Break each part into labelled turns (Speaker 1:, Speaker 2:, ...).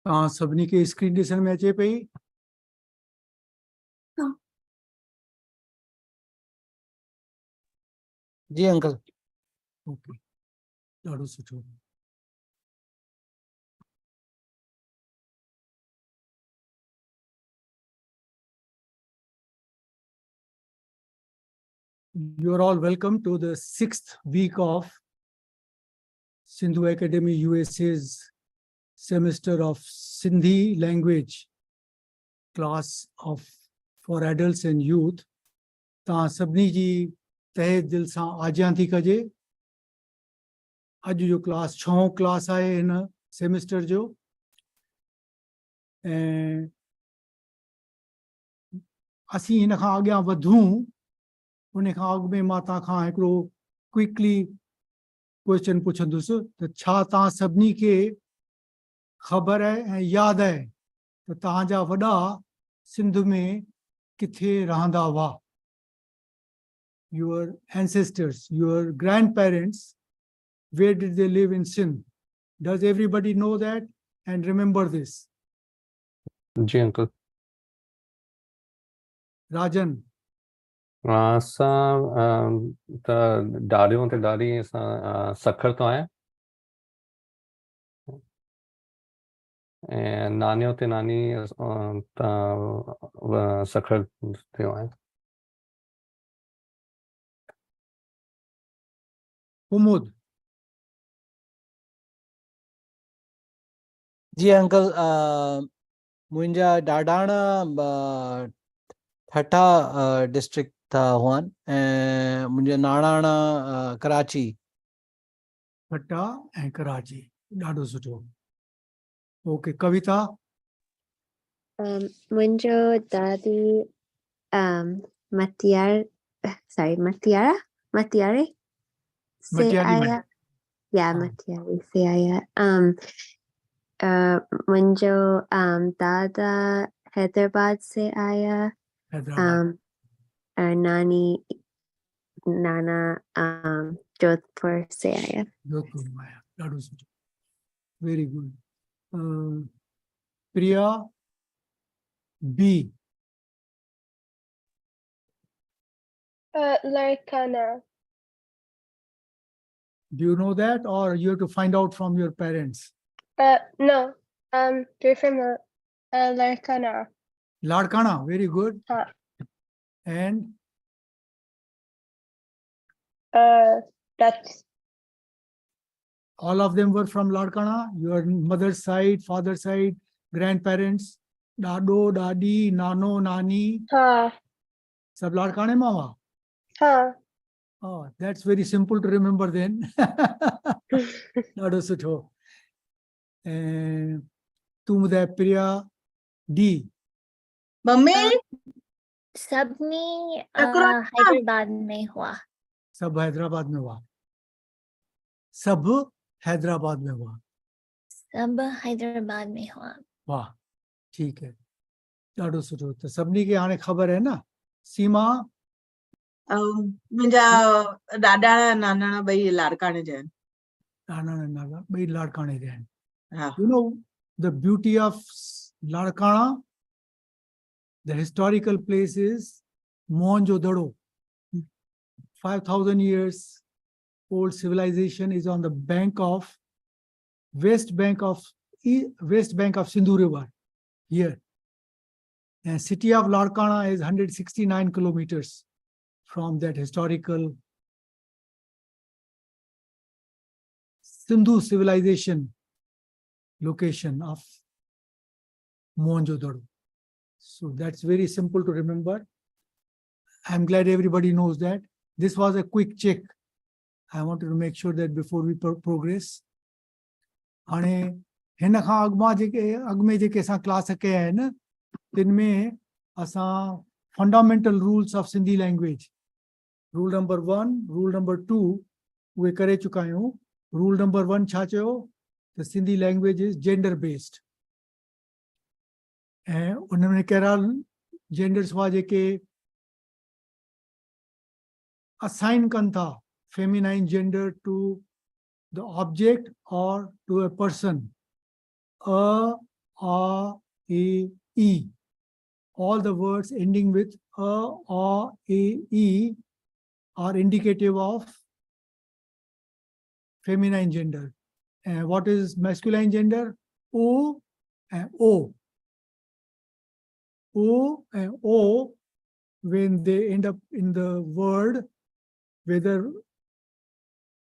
Speaker 1: सभिनी के स्क्रीन ॾिसण में अचे पई?
Speaker 2: जी अंकल।
Speaker 1: ओके, ॾाढो सुठो। You are all welcome to the 6th week of Sindhu Academy USA's semester of Sindhi language class for adults and youth. तव्हां सभिनी जी तहे दिल सां आजियां थी कजे। अॼु जो क्लास 6हों क्लास आहे हिन सेमेस्टर जो, ऐं असीं हिन खां अॻियां वधूं उन खां अॻु में मां तव्हां खां हिकिड़ो क्विकली क्वेश्चन पुछंदुसि त छा तव्हां सभिनी खे ख़बर आहे ऐं यादि आहे त तव्हांजा वॾा सिंध में किथे रहंदा हुआ? Your ancestors, your grandparents, where did they live in Sindh? Does everybody know that and remember this?
Speaker 3: Ji uncle.
Speaker 1: Rajan?
Speaker 3: असां त ॾाॾियूं ते ॾाॾी असां सखर तो आहियां ऐं नानियों ते नानी त सखर थियो आहियां।
Speaker 1: Kumud?
Speaker 2: जी अंकल, मुंहिंजा ॾाॾाणा ठठा डिस्ट्रिक्ट था हुअनि ऐं मुंहिंजा नानाणा कराची।
Speaker 1: ठट्टा ऐं कराची, ॾाढो सुठो। ओके, कविता?
Speaker 4: मुंहिंजो दादी मटियारे से
Speaker 1: मटियाली में?
Speaker 4: आया, या मटियारे से आया। मुंहिंजो दादा हैदराबाद से आया,
Speaker 1: हैदराबाद।
Speaker 4: नाना जोधपुर से आया।
Speaker 1: जोधपुर में आया, ॾाढो सुठो। Very good. प्रिया बी?
Speaker 5: Larkana.
Speaker 1: Do you know that or you have to find out from your parents?
Speaker 5: No. They're from Larkana.
Speaker 1: Ladkana, very good.
Speaker 5: Huh.
Speaker 1: And
Speaker 5: That's
Speaker 1: all of them were from Ladkana? Your mother's side, father's side, grandparents, Dado, Dadi, Nano, Nani, sab Ladkane mein hua? Oh, that's very simple to remember then. Dado sutho. And tu ॿुधाए प्रिया D?
Speaker 6: Mummy
Speaker 4: सबनी हैदराबाद में हुआ।
Speaker 1: सब हैदराबाद में हुआ। सब हैदराबाद में हुआ।
Speaker 4: सब हैदराबाद में हुआ।
Speaker 1: वाह, ठीक है, ॾाढो सुठो। त सभिनी खे हाणे ख़बर है न। सीमा?
Speaker 6: मुंहिंजा ॾाॾा नानाणा ॿई लाड़काणे जा आहिनि।
Speaker 1: नाना नाना ॿई लाड़काणे जा आहिनि।
Speaker 6: हा।
Speaker 1: You know the beauty of Ladkana? The historical place is Mohenjo-daro. 5,000 years old civilization is on the west bank of Sindhu River here. And city of Ladkana is 169 kilometers from that historical Sindhu civilization location of Mohenjo-daro. So that's very simple to remember. I'm glad everybody knows that. This was a quick check. I wanted to make sure that before we progress. हाणे हिन खां अॻु में जेके असां class कया आहिनि तिन में असां fundamental rules of Sindhi language, rule number 1, rule number 2 उहे करे चुका आहियूं। रूल नंबर 1 छा चयो? त Sindhi language is gender based, ऐं उनमें कहिड़ा जेंडर्स हुआ जेके असाइन कनि था feminine gender to the object or to a person. A a, e. All the words ending with a, e are indicative of feminine gender. And what is masculine gender? O and O. O and O, when they end up in the word, whether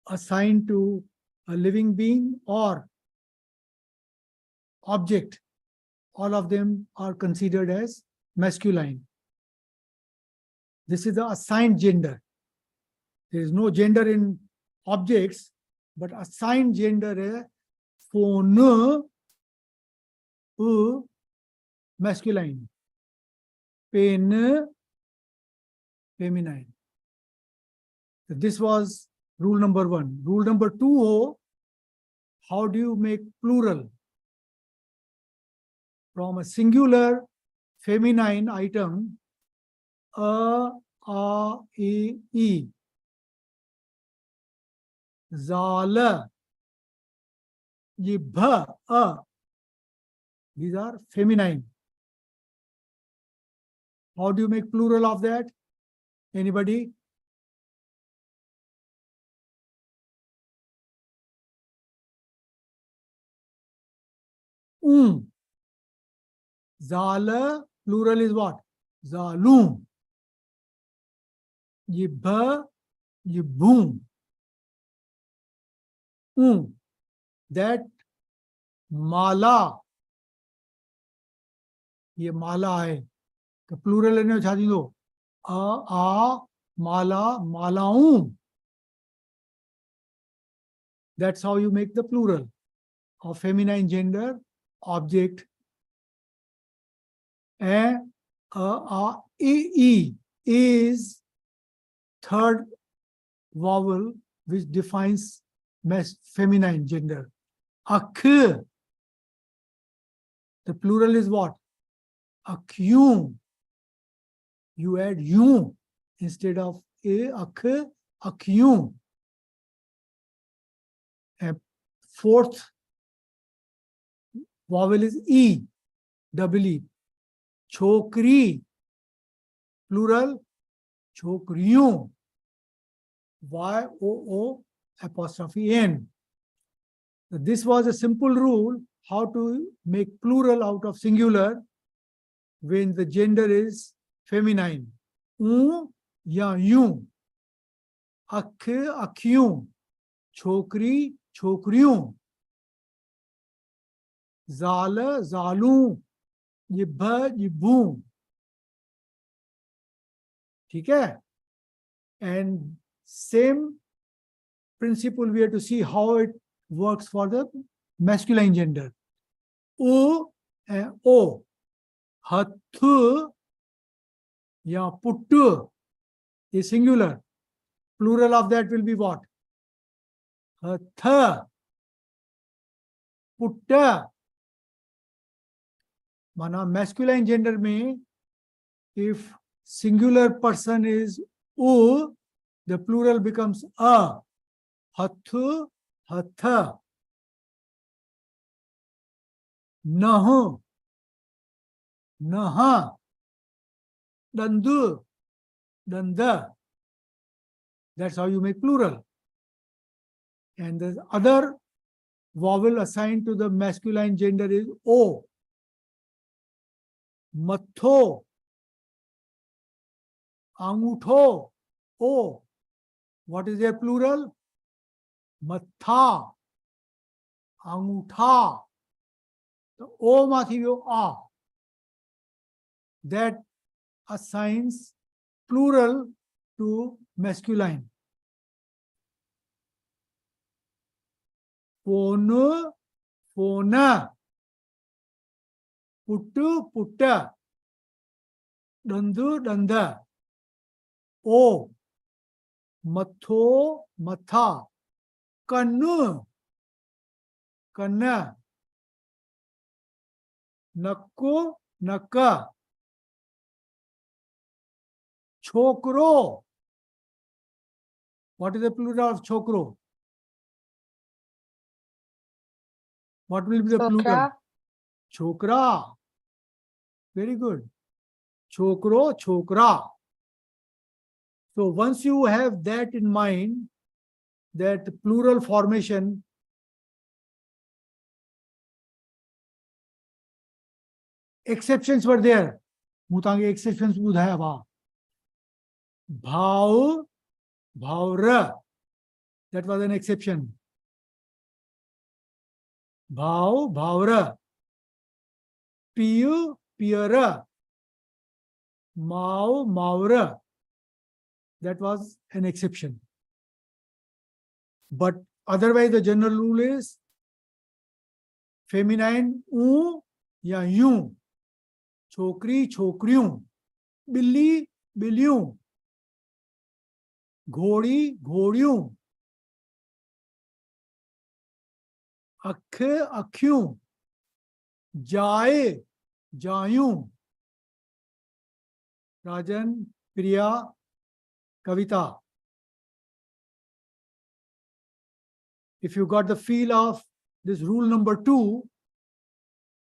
Speaker 1: assigned to a living being or object, all of them are considered as masculine. This is the assigned gender. There is no gender in objects, but assigned gender is phone, masculine, pen, feminine. So this was rule number 1. Rule number 2, how do you make plural? From a singular feminine item, a, e, zala, yibha, these are feminine. How do you make plural of that? Anybody? Zala, plural is what? Zalum. Yibha, yibum. That mala, ये माला है तो plural लेने उठा दी दो आ माला मालाऊं. That's how you make the plural of feminine gender object. And e is third vowel which defines feminine gender. Akh, the plural is what? Akyum. You add yum instead of a, akh, akyum. And fourth vowel is e, double e. Chokri, plural, chokriyon. Y-O-O apostrophe N. So this was a simple rule how to make plural out of singular when the gender is feminine. Ya yun. Akh, akyun. Chokri, chokriyon. Zala, zalun. Yibha, yibun. ठीक है? And same principle we have to see how it works for the masculine gender. O and O. Hathu ya puttu is singular. Plural of that will be what? Hatha. Putta. Mana masculine gender mein, if singular person is U, the plural becomes A. Hathu, hatha. Nahu, naha. Dandu, danda. That's how you make plural. And the other vowel assigned to the masculine gender is O. Matho, angutho, O. What is their plural? Matha, angutha. The O mathivyo A. That assigns plural to masculine. Phone, phona. Puttu, putta. Dandu, danda. O. Matho, matha. Kannu, kanna. Nakku, nakka. Chokro. What is the plural of chokro? What will be the plural?
Speaker 5: Chokra.
Speaker 1: chokra. Very good. Chokro, chokra. So once you have that in mind, that plural formation, exceptions were there. Mutange exceptions budhaya ba. Bhav, bhavra. That was an exception. Bhav, bhavra. Piyu, piyara. Mau, maura. That was an exception. But otherwise, the general rule is feminine u ya yu. Chokri, chokriyu. Billi, billiyu. Ghodi, ghodiyu. Akhe, akhyu. Jaye, jayu. Rajan, Priya, Kavita. If you got the feel of this rule number 2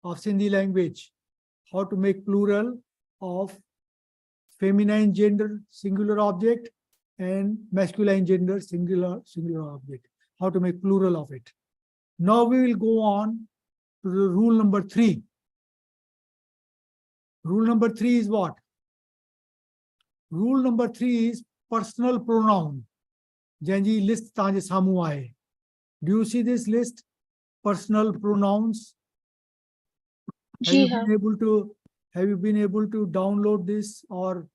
Speaker 1: of Sindhi language, how to make plural of feminine gender singular object and masculine gender singular object, how to make plural of it. Now we will go on to the rule number 3. Rule number 3 is what? Rule number 3 is personal pronoun. Janji list tanje samu aaye. Do you see this list? Personal pronouns. Have you been able to download this or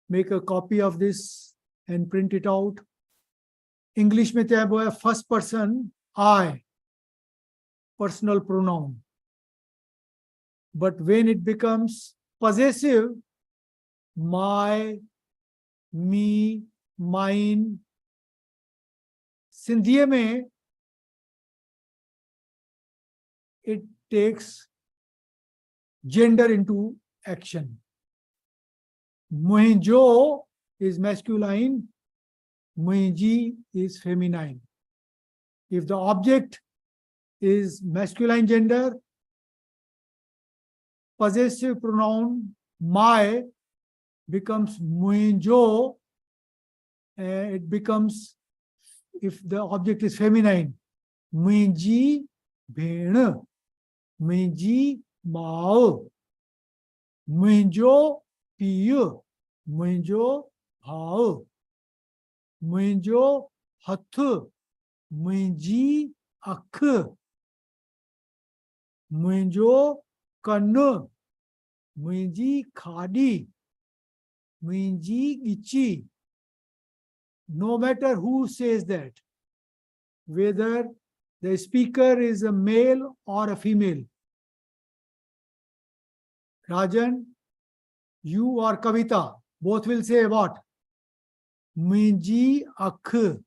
Speaker 1: make a copy of this and print it out? English mein tab hai first person I, personal pronoun. But when it becomes possessive, my, me, mine, Sindhi mein it takes gender into action. Muhinjo is masculine, muhinji is feminine. If the object is masculine gender, possessive pronoun my becomes muhinjo, and it becomes, if the object is feminine, muhinji bhen, muhinji mao, muhinjo piyu, muhinjo bhao, muhinjo hath, muhinji akh, muhinjo kan, muhinji khadi, muhinji gichi. No matter who says that, whether the speaker is a male or a female. Rajan, you or Kavita, both will say what? Muhinji akh.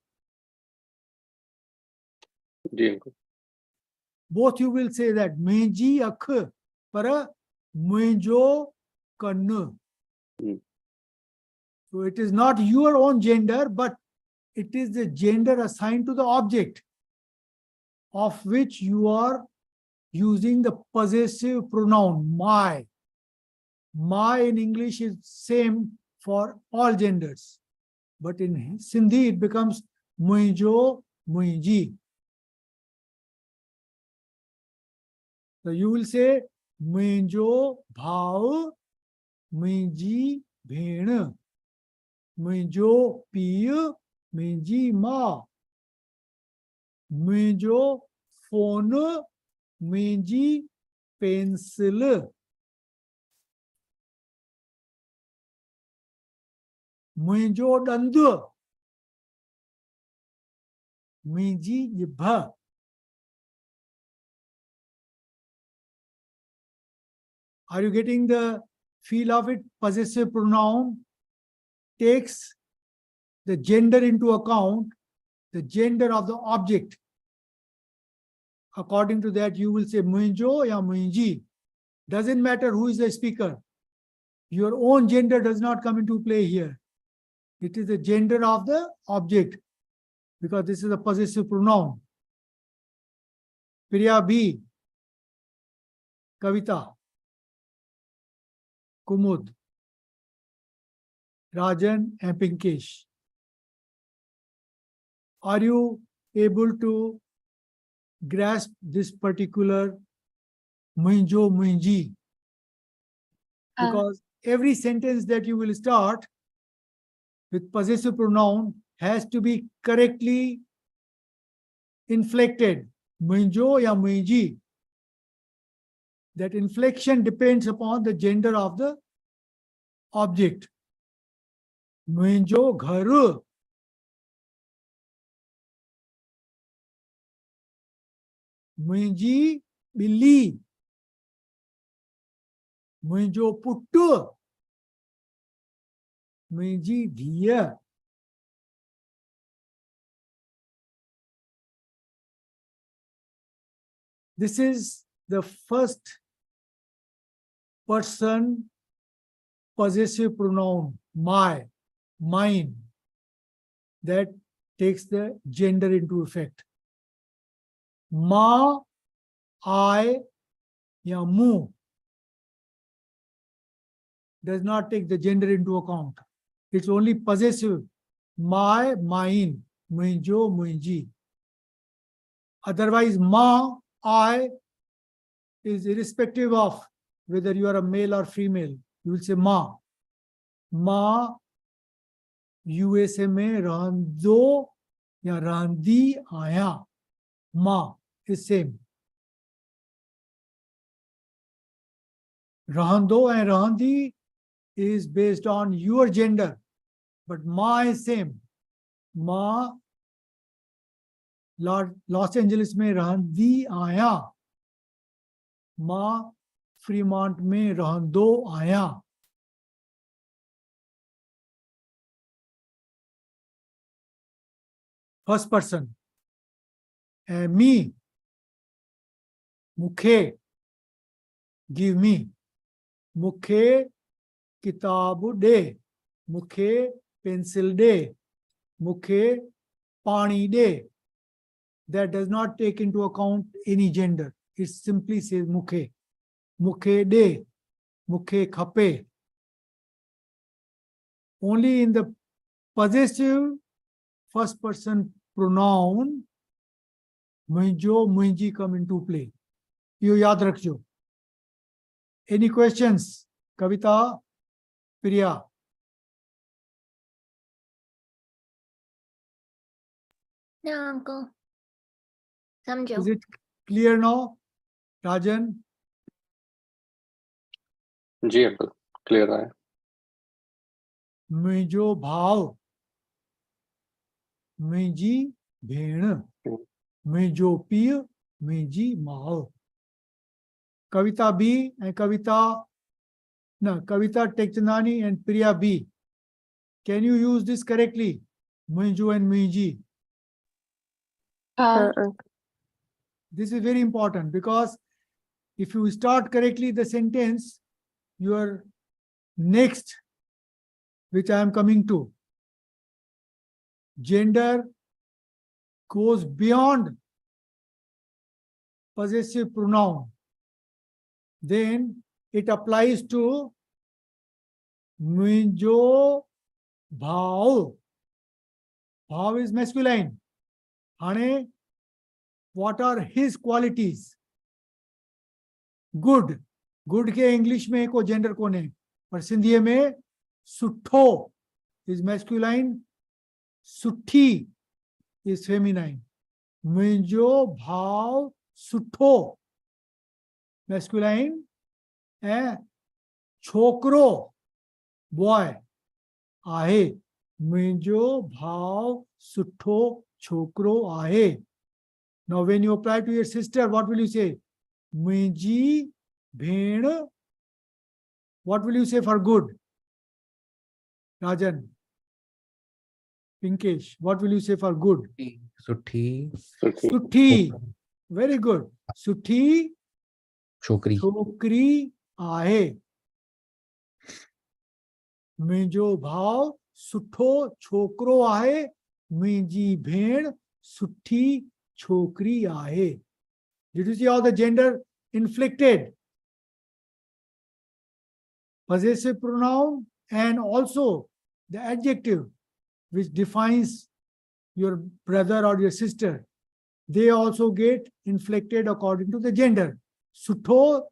Speaker 3: Ji uncle
Speaker 1: Both you will say that. Muhinji akh. Para muhinjo kan. So it is not your own gender, but it is the gender assigned to the object of which you are using the possessive pronoun my. My in English is same for all genders, but in Sindhi it becomes muhinjo, muhinji. So you will say muhinjo bhao, muhinji bhen, muhinjo piyu, muhinji ma, muhinjo phone, muhinji pencil, muhinjo dandu, muhinji jibha. Are you getting the feel of it? Possessive pronoun takes the gender into account, the gender of the object. According to that, you will say muhinjo ya muhinji. Doesn't matter who is the speaker. Your own gender does not come into play here. It is the gender of the object, because this is a possessive pronoun. Priya B. Kavita, Kumud, Rajan, and Pinkesh. Are you able to grasp this particular Muinjo Muinji? Because every sentence that you will start with possessive pronoun has to be correctly inflected. Muinjo ya muinji. That inflection depends upon the gender of the object. Muinjo gharu. Muinji billi. Muinjo puttu. Muinji dhiya. This is the first person possessive pronoun, my, mine, that takes the gender into effect. Ma, I, ya mu does not take the gender into account. It's only possessive. My, mine, muinjo, muinji. Otherwise, ma, I is irrespective of whether you are a male or female. You will say ma. Ma, USA में रहंदो या रहंदी आया. Ma is same. Rahando and rahandi is based on your gender, but ma is same. Ma, Los Angeles में रहंदी आया. Ma, Fremont में रहंदो आया. First person. And me, mukhe, give me. Mukhe kitabu de. Mukhe pencil de. Mukhe pani de. That does not take into account any gender. It simply says mukhe. Mukhe de. Mukhe khape. Only in the possessive first person pronoun muinjo, muinji come into play. You yaad rakhjo. Any questions? Kavita, Priya.
Speaker 4: No, uncle. Samjho.
Speaker 1: Is it clear now? Rajan?
Speaker 3: Ji uncle clear है
Speaker 1: मुंहिंजो भाउ मुंहिंजी भेण मुंहिंजो पीउ मुंहिंजी माउ Kavita B and Kavita Tekchandani and Priya B. Can you use this correctly? Muinjo and muinji. This is very important because if you start correctly the sentence, your next, which I am coming to, gender goes beyond possessive pronoun. Then it applies to muinjo bhau. Bhau is masculine. Hane, what are his qualities? Good. Good के English में को gender को नहीं, पर सिंधी में सुठो is masculine, सुठी is feminine. मुंहिंजो भाव सुठो masculine and छोकरो boy आहे. मुंहिंजो भाव सुठो छोकरो आहे. Now when you apply to your sister, what will you say? मुंहिंजी भेण. What will you say for good? Rajan, Pinkesh, what will you say for good?
Speaker 2: सुठी
Speaker 1: Suthi. Very good. Suthi
Speaker 2: छोकरी
Speaker 1: छोकरी आहे. मुंहिंजो भाव सुठो छोकरो आहे. मुंहिंजी भेण सुठी छोकरी आहे. Did you see how the gender inflected? possessive pronoun and also the adjective which defines your brother or your sister, they also get inflected according to the gender. Sutho,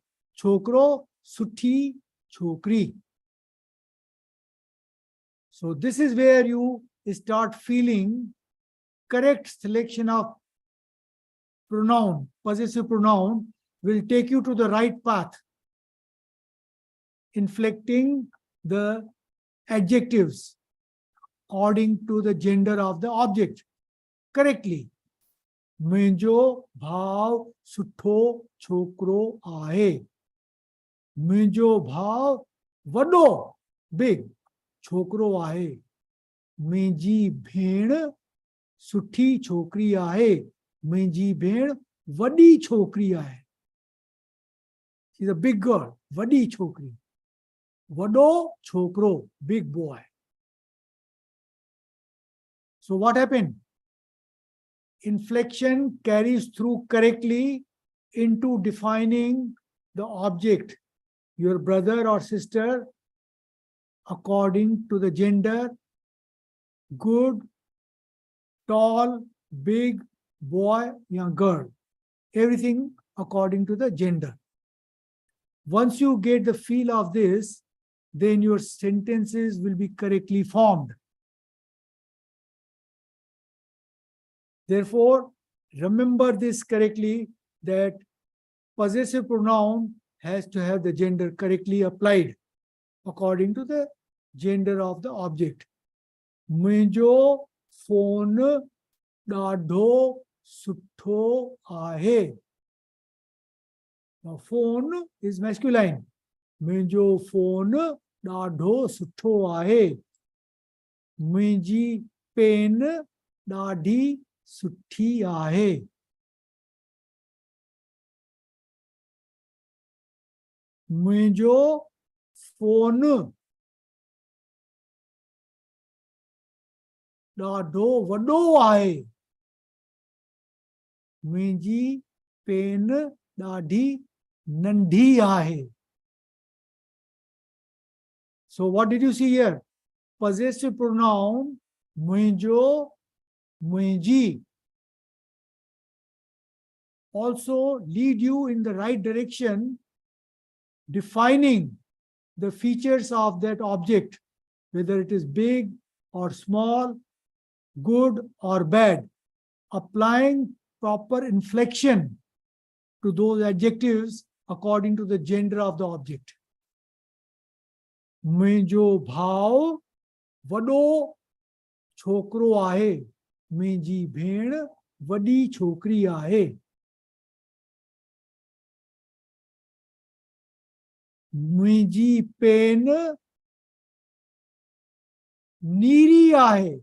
Speaker 1: chokro, suthi, chokri. So this is where you start feeling correct selection of pronoun, possessive pronoun will take you to the right path, inflecting the adjectives according to the gender of the object correctly. Muंहिंजो भाव सुठो छोकरो आहे. मुंहिंजो भाव वॾो, big, छोकरो आहे. मुंहिंजी भेण सुठी छोकरी आहे. मुंहिंजी भेण वॾी छोकरी आहे. She's a big girl, वॾी छोकरी. वॾो छोकरो, big boy. So what happened? Inflection carries through correctly into defining the object, your brother or sister, according to the gender, good, tall, big, boy, young girl. Everything according to the gender. Once you get the feel of this, then your sentences will be correctly formed. Therefore, remember this correctly, that possessive pronoun has to have the gender correctly applied according to the gender of the object. मुंहिंजो phone ॾाढो सुठो आहे. Now, phone is masculine. मुंहिंजो phone ॾाढो सुठो आहे. मुंहिंजी pen ॾाढी सुठी आहे. मुंहिंजो फोन ॾाढो वॾो आहे. मुंहिंजी पेन ॾाढी नंढी आहे. So what did you see here? Possessive pronoun मुंहिंजो, मुंहिंजी also lead you in the right direction, defining the features of that object, whether it is big or small, good or bad, applying proper inflection to those adjectives according to the gender of the object. मुंहिंजो भाउ वॾो छोकरो आहे. मुंहिंजी भेण वॾी छोकरी आहे. मुंहिंजी पेन नीरी आहे.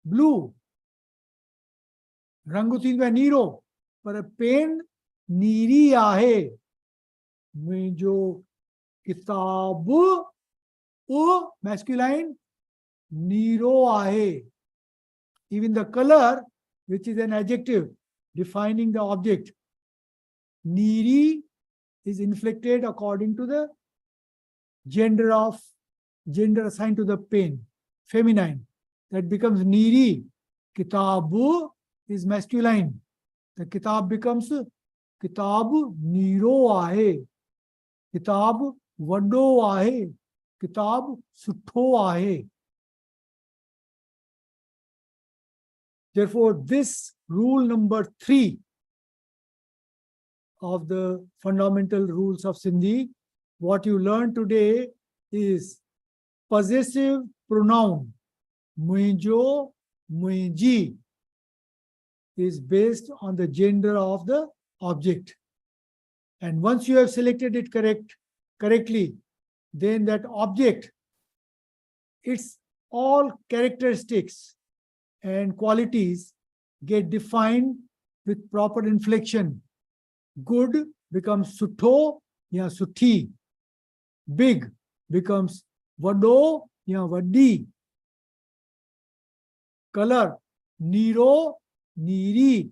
Speaker 1: ब्लू. रंग थींदो आहे नीरो, पर पेन नीरी आहे. मुंहिंजो किताब masculine नीरो आहे. Even the color, which is an adjective defining the object, Niri is inflected according to the gender assigned to the pen, feminine. That becomes Niri. Kitabu is masculine. The kitab becomes Kitab Niro aahe. Kitab Vado aahe. Kitab Sutho aahe. Therefore, this rule number 3 of the fundamental rules of Sindhi, what you learned today is possessive pronoun मुंहिंजो, मुंहिंजी is based on the gender of the object. And once you have selected it correctly, then that object, its all characteristics and qualities get defined with proper inflection. Good becomes sutho ya suthi. Big becomes vado ya vadi. Color niro, niri.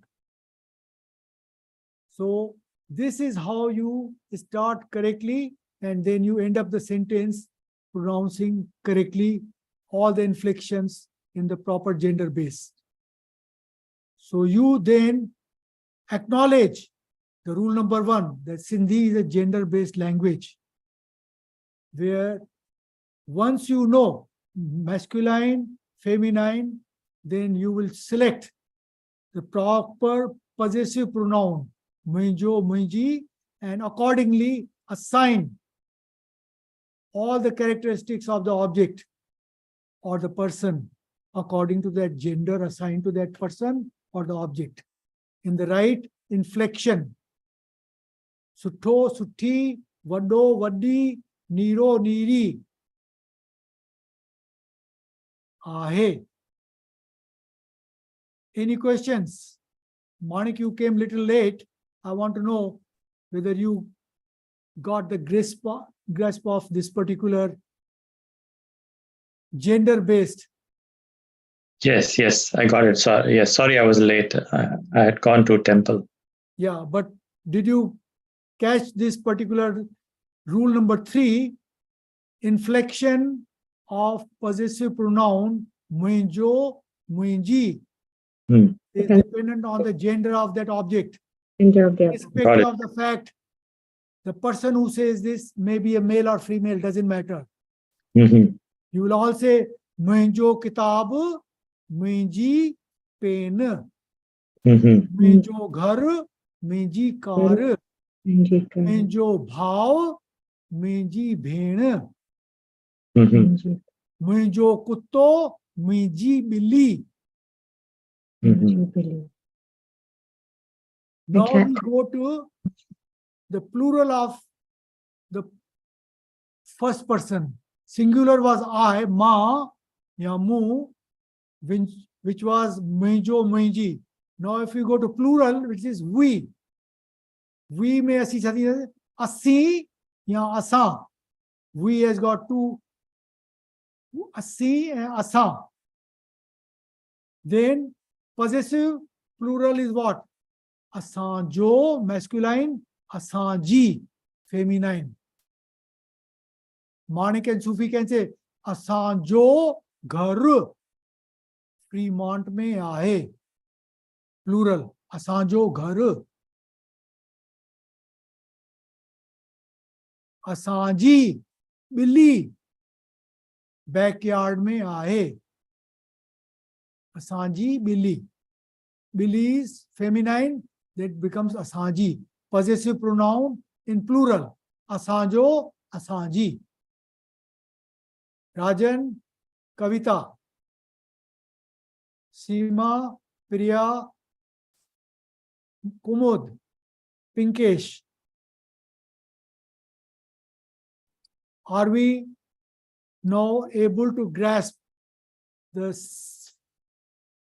Speaker 1: So this is how you start correctly, and then you end up the sentence pronouncing correctly all the inflections in the proper gender base. So you then acknowledge the rule number 1, that Sindhi is a gender-based language, where once you know masculine, feminine, then you will select the proper possessive pronoun, muinjo, muinji, and accordingly assign all the characteristics of the object or the person according to that gender assigned to that person or the object in the right inflection. Sutho, suthi, vado, vadi, niro, niri. Ahe. Any questions? Manik, you came little late. I want to know whether you got the grasp of this particular gender-based.
Speaker 7: Yes, I got it. Sorry, yes, sorry I was late. I had gone to temple.
Speaker 1: Yeah, but did you catch this particular rule number 3, inflection of possessive pronoun muinjo, muinji
Speaker 7: Hmm.
Speaker 1: is dependent on the gender of that object.
Speaker 7: Got
Speaker 1: Irrespective
Speaker 7: it.
Speaker 1: of the fact the person who says this may be a male or female, doesn't matter.
Speaker 7: Mhm.
Speaker 1: You will all say muinjo kitab, muinji pen,
Speaker 7: Mhm.
Speaker 1: muinjo ghar, muinji car, मुंहिंजो भाव, मुंहिंजी भेण,
Speaker 7: Mhm.
Speaker 1: मुंहिंजो कुत्तो, मुंहिंजी ॿिली.
Speaker 7: Mhm.
Speaker 1: Now we go to the plural of the first person. Singular was I, ma, ya mu, which was मुंहिंजो, मुंहिंजी. Now if we go to plural, which is we में असी छाती है, असी या असां. We has got two, असी and असां. Then possessive plural is what? Asanjo, masculine, asanji, feminine. Manik and Sufi can say asanjo ghar, Fremont में आए, plural, asanjo ghar. असांजी बिल्ली बैकयार्ड में आए. असांजी बिल्ली. Billy is feminine, that becomes asanji. Possessive pronoun in plural. Asanjo, asanji. Rajan, Kavita. Seema, Priya, Kumud, Pinkesh. Are we now able to grasp the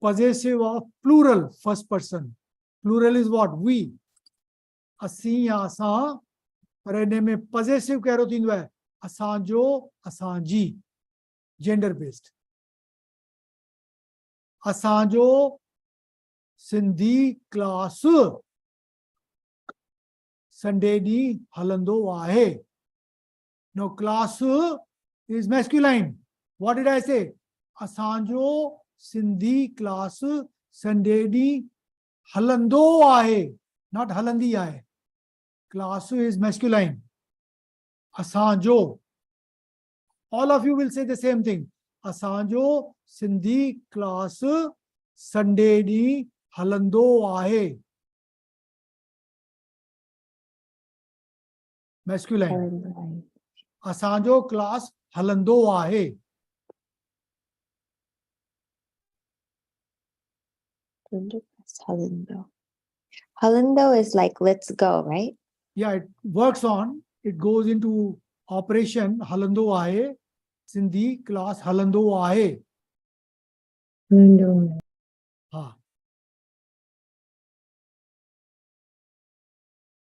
Speaker 1: possessive of plural first person? Plural is what? We. Asi ya asan. Parane mein possessive kya roti hai? Asanjo, asanji. Gender based. Asanjo Sindhi class Sunday ni halando ahe. Now class is masculine. What did I say? Asanjo Sindhi class Sunday ni halando ahe. Not halandi ahe. Class is masculine. Asanjo. All of you will say the same thing. Asanjo Sindhi class Sunday ni halando ahe. Masculine. Asanjo class halando ahe.
Speaker 4: Halando. Halando is like let's go, right?
Speaker 1: Yeah, it works on. It goes into operation. Halando ahe. Sindhi class halando ahe. हाँ.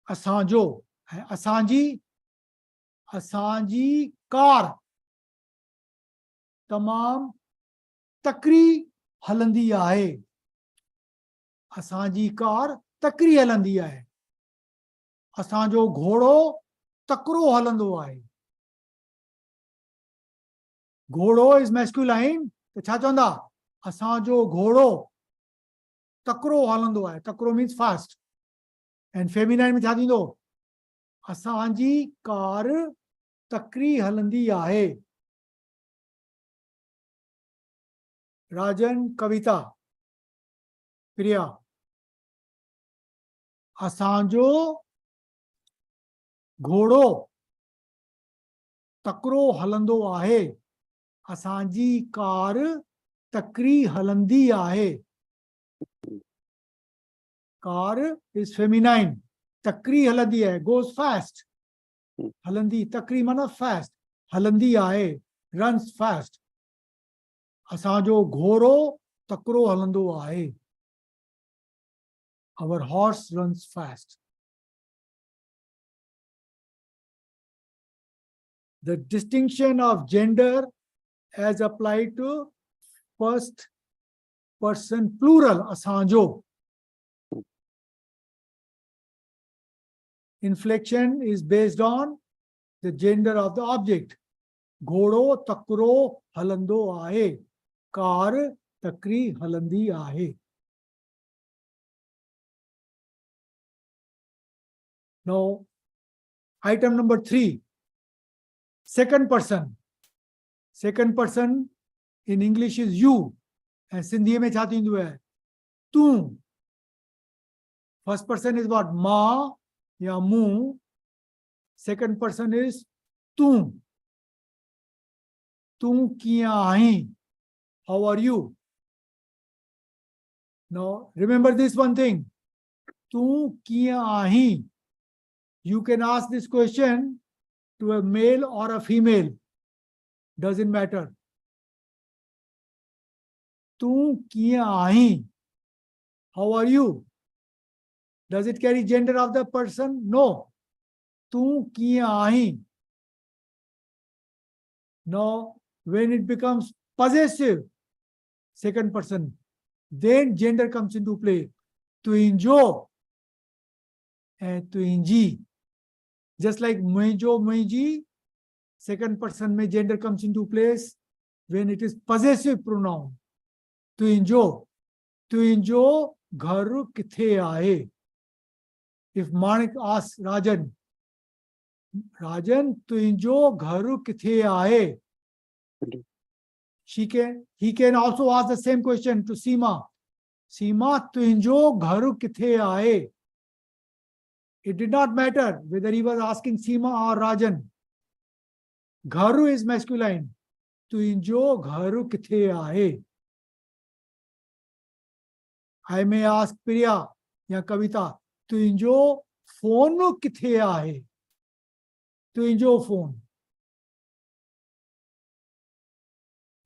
Speaker 1: असांजो है असांजी. असांजी car तमाम तकरी हलंदी आहे. असांजी car तकरी हलंदी आहे. असांजो घोड़ो तकरो हलंदो आहे. घोड़ो is masculine. त छा चवंदा असांजो घोड़ो तकिड़ो हलंदो आहे. तकिड़ो means fast. And feminine में छा थींदो असांजी कार तकड़ी हलंदी आहे. राजन, कविता, प्रिया, असांजो घोड़ो तकिड़ो हलंदो आहे. असांजी कार तकड़ी हलंदी आहे. Car is feminine. तकड़ी हलंदी आहे, goes fast. हलंदी, तकड़ी माना fast. हलंदी आहे, runs fast. असांजो घोड़ो तकिड़ो हलंदो आहे. Our horse runs fast. The distinction of gender as applied to first person plural, asanjo. Inflection is based on the gender of the object. Ghodo takro halando aahe. Car takri halandi aahe. Now, item number 3. Second person. Second person in English is you. And Sindhi mein chha थींदो है तू. First person is what? Ma या mu. Second person is तू. तू किया आही. How are you? Now remember this one thing. तू किया आही. You can ask this question to a male or a female. Doesn't matter. तू किया आही. How are you? Does it carry gender of the person? No. तू किया आही. Now, when it becomes possessive, second person, then gender comes into play. Tu injo and tu inji. Just like muijo, muiji, second person mein gender comes into place when it is possessive pronoun. Tu injo gharu kithe aahe. If Manik asks Rajan, tu injo gharu kithe aahe. He can also ask the same question to Seema. Seema, tu injo gharu kithe aahe. It did not matter whether he was asking Seema or Rajan. Gharu is masculine. Tu injo gharu kithe aahe. I may ask Priya या Kavita, tu injo phone kithe aahe. Tu injo phone.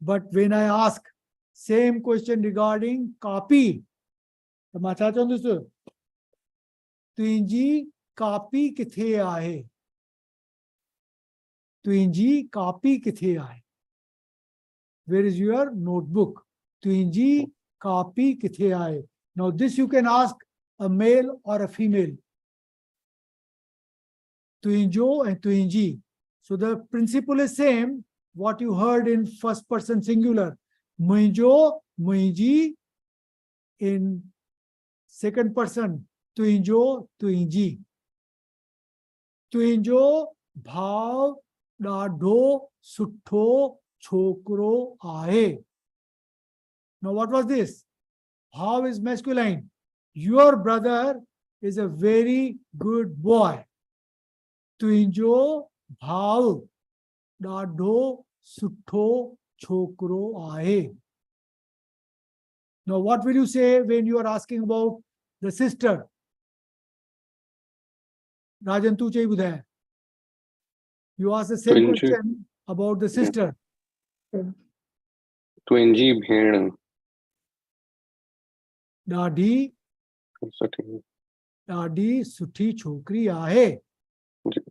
Speaker 1: But when I ask same question regarding copy, तो मैं चाहता हूँ दोस्तों, तुझी copy किथे आहे. तुझी कॉपी किथे आहे. Where is your notebook? तुझी कॉपी किथे आहे. Now this you can ask a male or a female. तुझो and तुझी. So the principle is same. What you heard in first person singular. मुझो, मुझी. In second person. तुझो, तुझी. तुझो भाव ॾाढो सुठो छोकरो आहे. Now what was this? Bhav is masculine. Your brother is a very good boy. तुझो भाव ॾाढो सुठो छोकरो आहे. Now what will you say when you are asking about the sister? Rajan, tu chai budhaya. You ask the same
Speaker 8: तुंहिंजी
Speaker 1: question about the sister.
Speaker 8: तुंहिंजी भेण
Speaker 1: ॾाढी
Speaker 8: सुठी.
Speaker 1: ॾाढी सुठी छोकरी आहे.
Speaker 8: जी.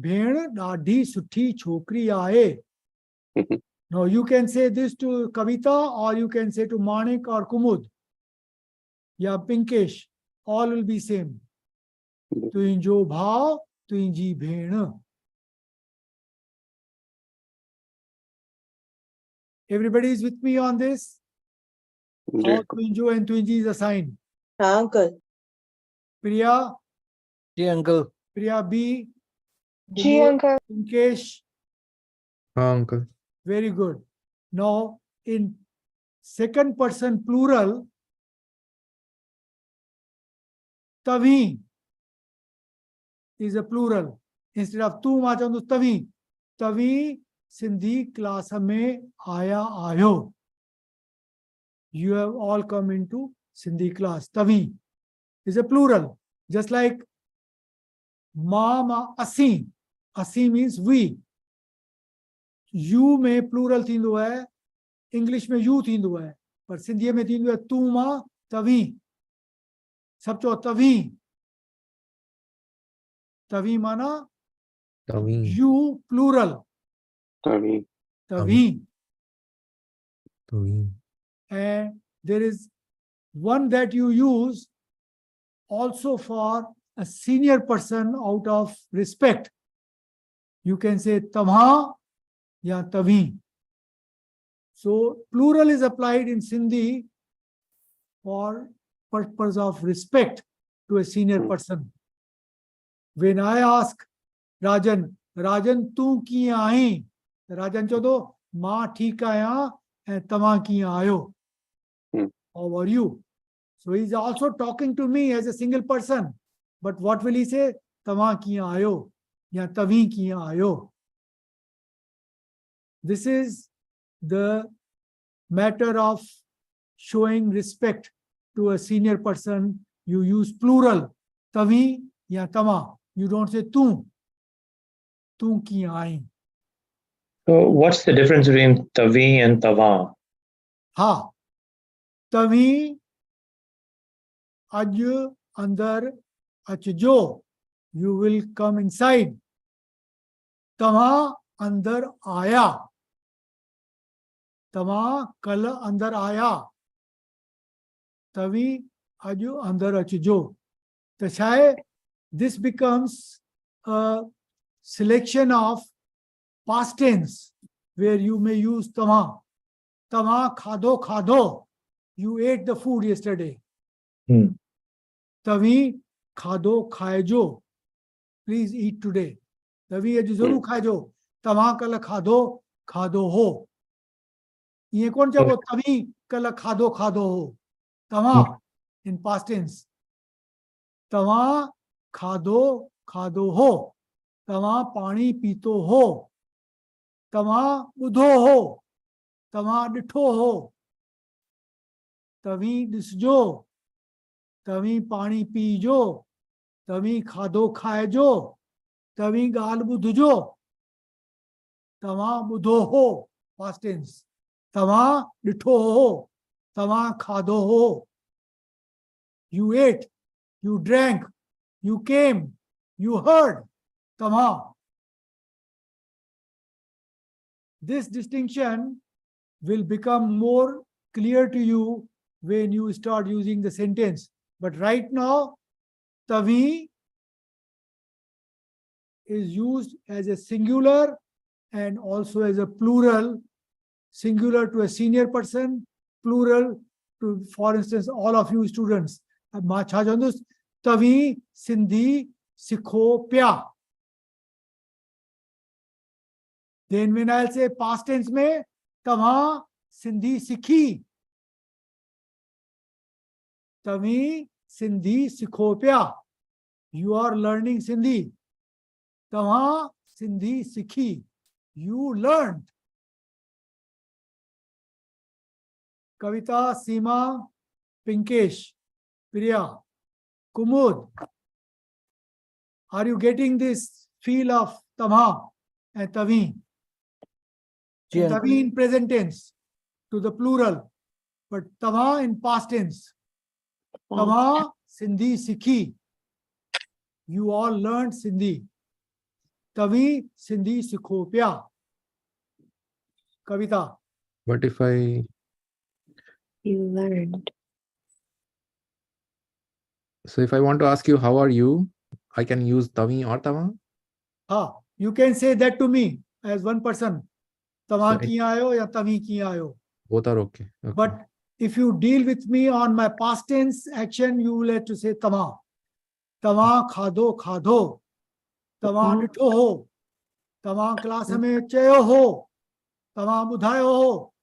Speaker 1: भेण ॾाढी सुठी छोकरी आहे.
Speaker 8: Mhm.
Speaker 1: Now you can say this to Kavita or you can say to Manik or Kumud. या Pinkesh. All will be same.
Speaker 8: Mhm.
Speaker 1: तुझो भाव तुझी भेण. Everybody is with me on this?
Speaker 8: जी
Speaker 1: How
Speaker 8: uncle
Speaker 1: Twinjo and Twinji is assigned?
Speaker 6: हाँ uncle
Speaker 1: Priya,
Speaker 2: जी uncle.
Speaker 1: Priya B,
Speaker 5: G
Speaker 1: Kumud,
Speaker 5: uncle.
Speaker 1: Pinkesh,
Speaker 9: हाँ uncle.
Speaker 1: very good. Now, in second person plural, tavi is a plural. Instead of tu माचा तो tavi. Tavi Sindhi class में आया आयो. You have all come into Sindhi class. Tavi is a plural. Just like ma asi. Asi means we. You में plural थींदो है. English में you थींदो है. पर सिंधी में थींदो है तू मां तवी. सब चो तवी. तवी माना
Speaker 9: तवी.
Speaker 1: you plural.
Speaker 8: तभी
Speaker 1: Tavi.
Speaker 9: Tawi.
Speaker 1: And there is one that you use also for a senior person out of respect. You can say tamha ya tavi. So plural is applied in Sindhi for purpose of respect to a senior person. When I ask Rajan, Rajan tu ki aahi? Rajan chodo ma theek aaya and tama ki aayo. How are you? So he's also talking to me as a single person. But what will he say? Tama ki aayo ya tavi ki aayo. This is the matter of showing respect to a senior person. You use plural, tavi ya tama. You don't say tu. Tu ki aayi.
Speaker 7: So what's the difference between tavi and tava?
Speaker 1: Ha. Tavi aj andar achjo. You will come inside. Tama andar aaya. Tama kal andar aaya. Tavi aju andar achjo. Tashaye, this becomes a selection of past tense where you may use tama. Tama khado khado. You ate the food yesterday. Tavi khado khaejo. Please eat today. Tavi aju zaru khaejo. Tama kal khado khado ho. ये कौन सा वो तभी कल खादो खादो हो. तमा in past tense. तमा खादो खादो हो. तमा पानी पीतो हो. तमा बुधो हो. तमा डिठो हो. तभी दिसजो. तभी पानी पीजो. तभी खादो खाएजो. तभी गाल बुधजो. तमा बुधो हो. Past tense. तमा डिठो हो. तमा खादो हो. You ate, you drank, you came, you heard. Tama. This distinction will become more clear to you when you start using the sentence. But right now, tavi is used as a singular and also as a plural. Singular to a senior person, plural to, for instance, all of you students. Tavi Sindhi Sikho Pya. Then when I'll say past tense mein, Tava Sindhi Sikhi. Tavi Sindhi Sikho Pya. You are learning Sindhi. Tava Sindhi Sikhi. You learned. Kavita, Seema, Pinkesh, Priya, Kumud. Are you getting this feel of Tama and Tavi?
Speaker 2: Ji uncle.
Speaker 1: Tavi in present tense to the plural, but Tama in past tense. Tama Sindhi Sikhi. You all learned Sindhi. Tavi Sindhi Sikho Pya. Kavita.
Speaker 9: What if I
Speaker 4: You learned.
Speaker 9: so if I want to ask you how are you, I can use tavi or tava?
Speaker 1: Ha. You can say that to me as one person. तव्हां
Speaker 9: So,
Speaker 1: कीअं आहियो या तव्हीं कीअं आहियो.
Speaker 9: both are okay. Okay.
Speaker 1: But if you deal with me on my past tense action, you will have to say तव्हां. तव्हां खाधो खाधो. तव्हां ॾिठो हो. तव्हां क्लास में चयो हो. तव्हां ॿुधायो हो.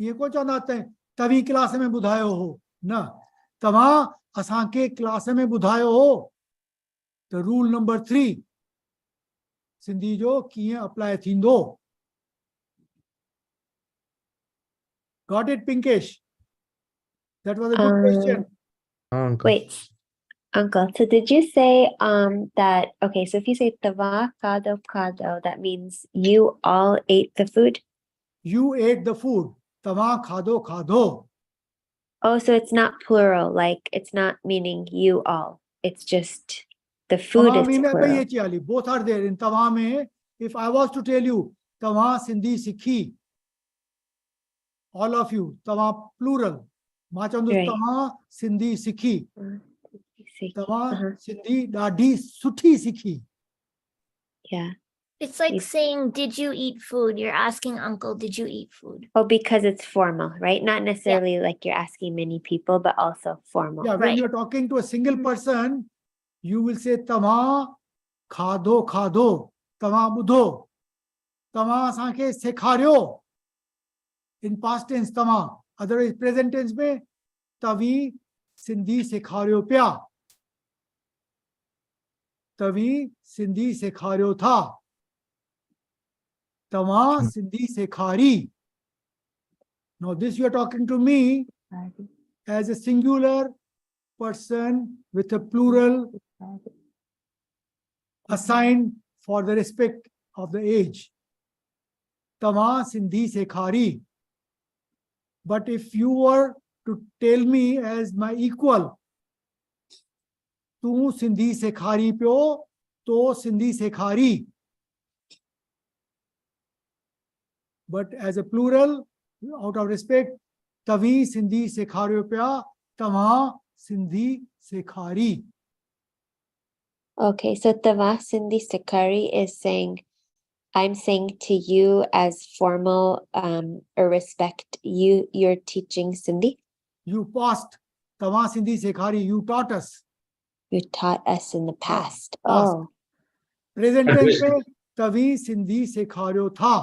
Speaker 1: ये को चवंदा तव्हीं क्लास में ॿुधायो हो. न, तव्हां असांखे क्लास में ॿुधायो हो. त रूल नंबर 3 सिंधी जो कीअं अप्लाई थींदो. Got it, Pinkesh? That was a good question.
Speaker 9: Uncle.
Speaker 4: Wait, Uncle, so did you say that, okay, so if you say tava kado kado, that means you all ate the food?
Speaker 1: You ate the food. तव्हां खाधो खाधो.
Speaker 4: Oh, so it's not plural, like it's not meaning you all. It's just the food
Speaker 1: तव्हां
Speaker 4: is
Speaker 1: में ॿई
Speaker 4: plural.
Speaker 1: अची हली. Both are there in तव्हां में. If I was to tell you, तव्हां सिंधी सिखी. All of you, तव्हां plural. मां चवंदुसि
Speaker 4: Right.
Speaker 1: तव्हां सिंधी सिखी. तव्हां
Speaker 4: Uh-huh.
Speaker 1: सिंधी ॾाढी सुठी सिखी.
Speaker 4: Yeah.
Speaker 10: It's like
Speaker 4: You-
Speaker 10: saying, did you eat food? You're asking uncle, did you eat food?
Speaker 4: Oh, because it's formal, right? Not necessarily like you're asking many people, but also formal.
Speaker 1: Yeah, when
Speaker 10: Right.
Speaker 1: you're talking to a single person, you will say तव्हां खाधो खाधो. तव्हां ॿुधो. तव्हां असांखे सेखारियो. In past tense तव्हां. Otherwise present tense में तव्हीं सिंधी सेखारियो पिया. तव्हीं सिंधी सेखारियो था. तव्हां Sindhi सेखारी. Now this you are talking to me as a singular person with a plural assigned for the respect of the age. तव्हां Sindhi सेखारी. But if you were to tell me as my equal, तू सिंधी सेखारी पियो, तो Sindhi सेखारी. But as a plural, out of respect, तव्हीं सिंधी सेखारियो पिया, तव्हां Sindhi सेखारी.
Speaker 4: Okay, so tava sindhi sekari is saying, I'm saying to you as formal or respect, you're teaching Sindhi.
Speaker 1: You passed. तव्हां Sindhi सेखारी. You taught us.
Speaker 4: You taught us in the past.
Speaker 1: past.
Speaker 4: Oh,
Speaker 1: Present
Speaker 7: But
Speaker 1: tense
Speaker 7: this-
Speaker 1: में तव्हीं सिंधी सेखारियो था.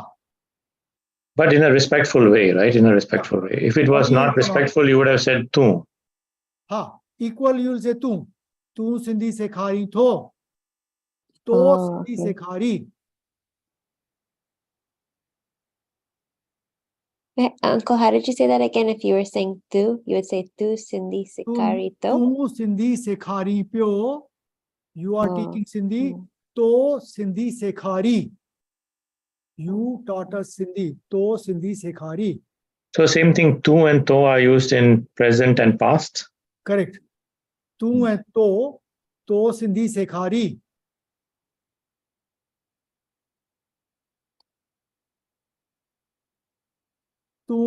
Speaker 7: But in a respectful way, right? In a respectful way. If it was
Speaker 1: Okay,
Speaker 7: not
Speaker 1: come on.
Speaker 7: respectful, you would have said tu.
Speaker 1: हाँ, equal you will say तू. तू सिंधी सेखारी थो. तो
Speaker 4: Oh,
Speaker 1: Sindhi
Speaker 4: okay.
Speaker 1: सेखारी.
Speaker 4: Wait, Uncle, how did you say that again? If you were saying tu, you would say tu Sindhi sekari to.
Speaker 1: तू सिंधी सेखारी पियो. You are
Speaker 4: Oh,
Speaker 1: teaching Sindhi.
Speaker 4: mm.
Speaker 1: तो Sindhi सेखारी. You taught us Sindhi. तो Sindhi सेखारी.
Speaker 7: So same thing, tu and to are used in present and past.
Speaker 1: Correct. तू है तो सिंधी सेखारी. तू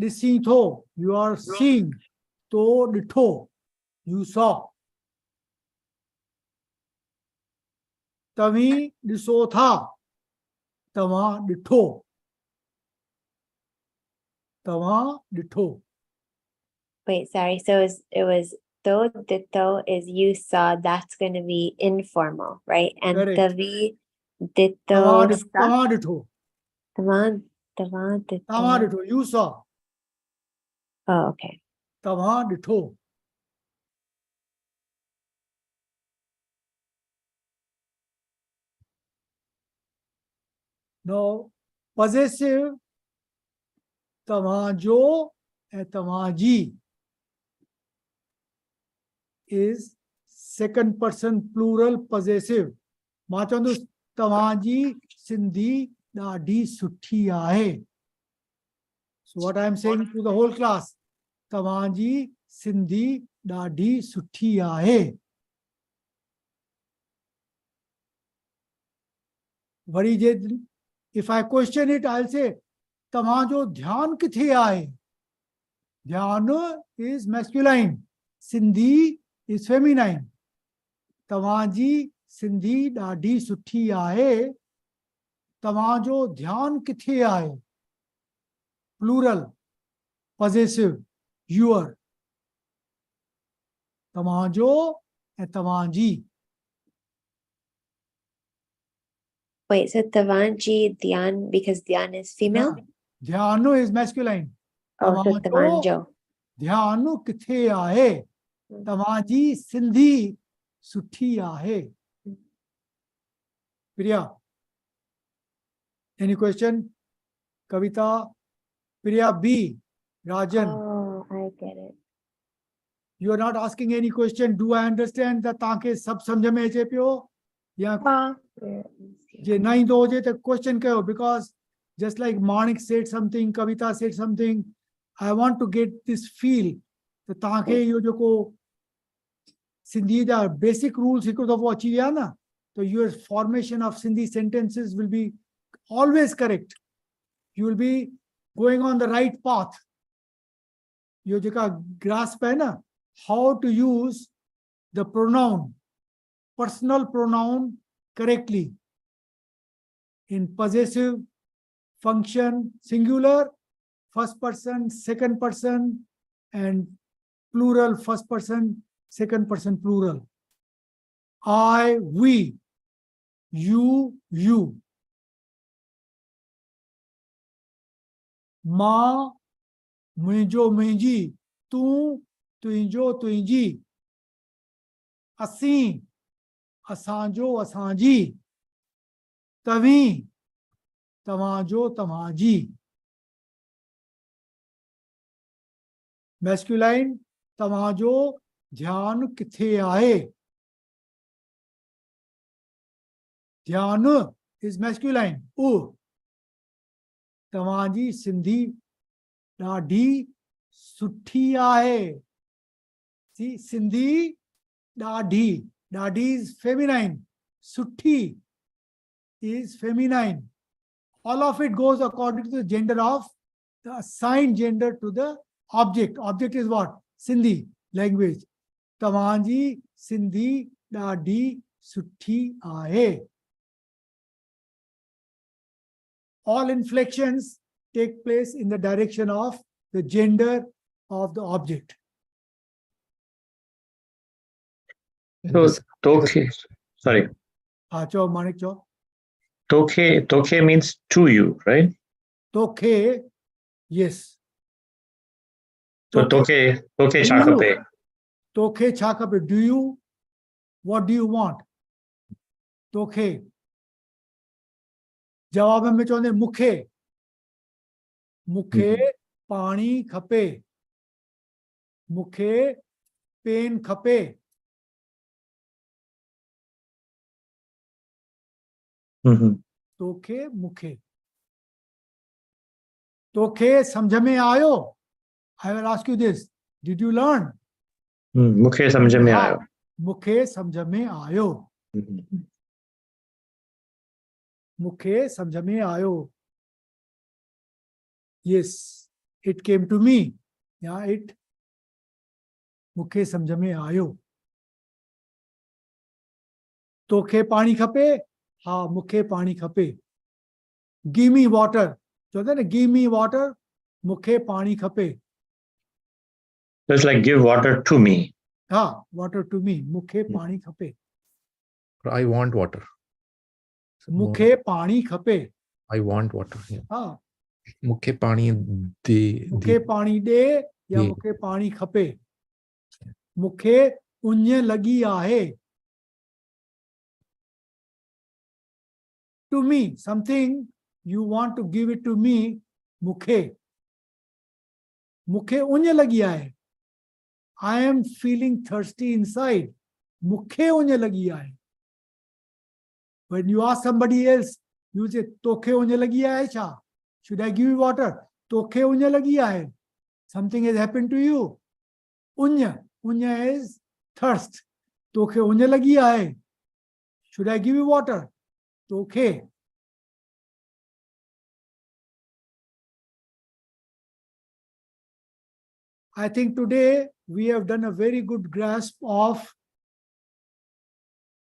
Speaker 1: ॾिसी थो. You are seeing. तो ॾिठो. You saw. तव्हीं ॾिसो था. तव्हां ॾिठो. तव्हां ॾिठो.
Speaker 4: Wait, sorry. So it was to ditto is you saw. That's going to be informal, right? And
Speaker 1: Correct.
Speaker 4: tavi ditto
Speaker 1: तव्हां
Speaker 4: sa.
Speaker 1: ॾिठो.
Speaker 4: Tavan
Speaker 1: तव्हां
Speaker 4: ditto.
Speaker 1: ॾिठो. You saw.
Speaker 4: Oh, okay.
Speaker 1: तव्हां ॾिठो. Now, possessive तव्हांजो ऐं तव्हांजी is second person plural possessive. मां चवंदुसि तव्हांजी सिंधी ॾाढी सुठी आहे. So what I am saying to the whole class, तव्हांजी सिंधी ॾाढी सुठी आहे. Worry J if I question it, I'll say तव्हांजो ध्यानु किथे आहे. ध्यानु is masculine. Sindhi is feminine. तव्हांजी सिंधी ॾाढी सुठी आहे. तव्हांजो ध्यान किथे आहे? Plural, possessive, your. तव्हांजो ऐं तव्हांजी.
Speaker 4: Wait, so Tavanji, Dhyan, because Dhyan is female?
Speaker 1: ध्यानु is masculine.
Speaker 4: Oh, so
Speaker 1: तव्हांजो
Speaker 4: Tavanjo.
Speaker 1: ध्यानु किथे आहे? तव्हांजी सिंधी सुठी आहे. Priya, any question? Kavita, Priya B, Rajan.
Speaker 4: Oh, I get it.
Speaker 1: You are not asking any question. Do I understand that तांखे सब समझ में अचे पियो? या
Speaker 5: हाँ
Speaker 1: जे नहीं तो हुजे तो question कयो, because just like Manik said something, Kavita said something, I want to get this feel त तांखे इहो जेको सिंधी जा basic rules हिकु दफ़ो अची विया न, so your formation of Sindhi sentences will be always correct. You will be going on the right path. यो जेका grasp है ना, how to use the pronoun, personal pronoun correctly in possessive, function, singular, first person, second person, and plural, first person, second person, plural. I, we, you, you. मां, मुंहिंजो, मुंहिंजी, तूं, तुंहिंजो, तुंहिंजी, असीं, असांजो, असांजी, तव्हीं, तव्हांजो, तव्हांजी. Masculine, तव्हांजो ध्यानु किथे आहे? ध्यानु is masculine. तव्हांजी सिंधी ॾाढी सुठी आहे. See, सिंधी ॾाढी. ॾाढी is feminine. सुठी is feminine. All of it goes according to the gender of the assigned gender to the object. Object is what? Sindhi language. तव्हांजी सिंधी ॾाढी सुठी आहे. All inflections take place in the direction of the gender of the object.
Speaker 7: So, Tokhe, sorry.
Speaker 1: Chao, Manik Chao.
Speaker 7: Tokhe means to you, right?
Speaker 1: Tokhe, yes.
Speaker 7: So Tokhe Chakape.
Speaker 1: Tokhe chakape. Do you? What do you want? Tokhe. जवाब में चवंदे मूंखे मूंखे पाणी खपे मूंखे pen खपे तोखे मूंखे तोखे समझ में आयो. I will ask you this. Did you learn?
Speaker 7: मूंखे समझ में आयो.
Speaker 1: मूंखे समझ में आयो. मूंखे समझ में आयो. Yes, it came to me. Yeah, it. मूंखे समझ में आयो. तोखे पाणी खपे? हाँ, मूंखे पाणी खपे. Give me water. चवंदा न give me water. मूंखे पाणी खपे.
Speaker 7: It's like give water to me.
Speaker 1: हाँ, water to me. मूंखे पाणी खपे.
Speaker 9: I want water.
Speaker 1: मूंखे पाणी खपे.
Speaker 9: I want water. Yeah.
Speaker 1: हाँ,
Speaker 9: मूंखे पाणी दे.
Speaker 1: मूंखे पाणी ॾे या
Speaker 9: दे.
Speaker 1: मूंखे पाणी खपे. मूंखे उञ लॻी आहे. To me, something you want to give it to me. मूंखे मूंखे उञ लॻी आहे. I am feeling thirsty inside. मूंखे उञ लॻी आहे. When you ask somebody else, you say, तोखे उञ लॻी आहे छा? Should I give you water? तोखे उञ लॻी आहे. Something has happened to you. Unya is thirst. तोखे उञ लॻी आहे. Should I give you water? तोखे. I think today we have done a very good grasp of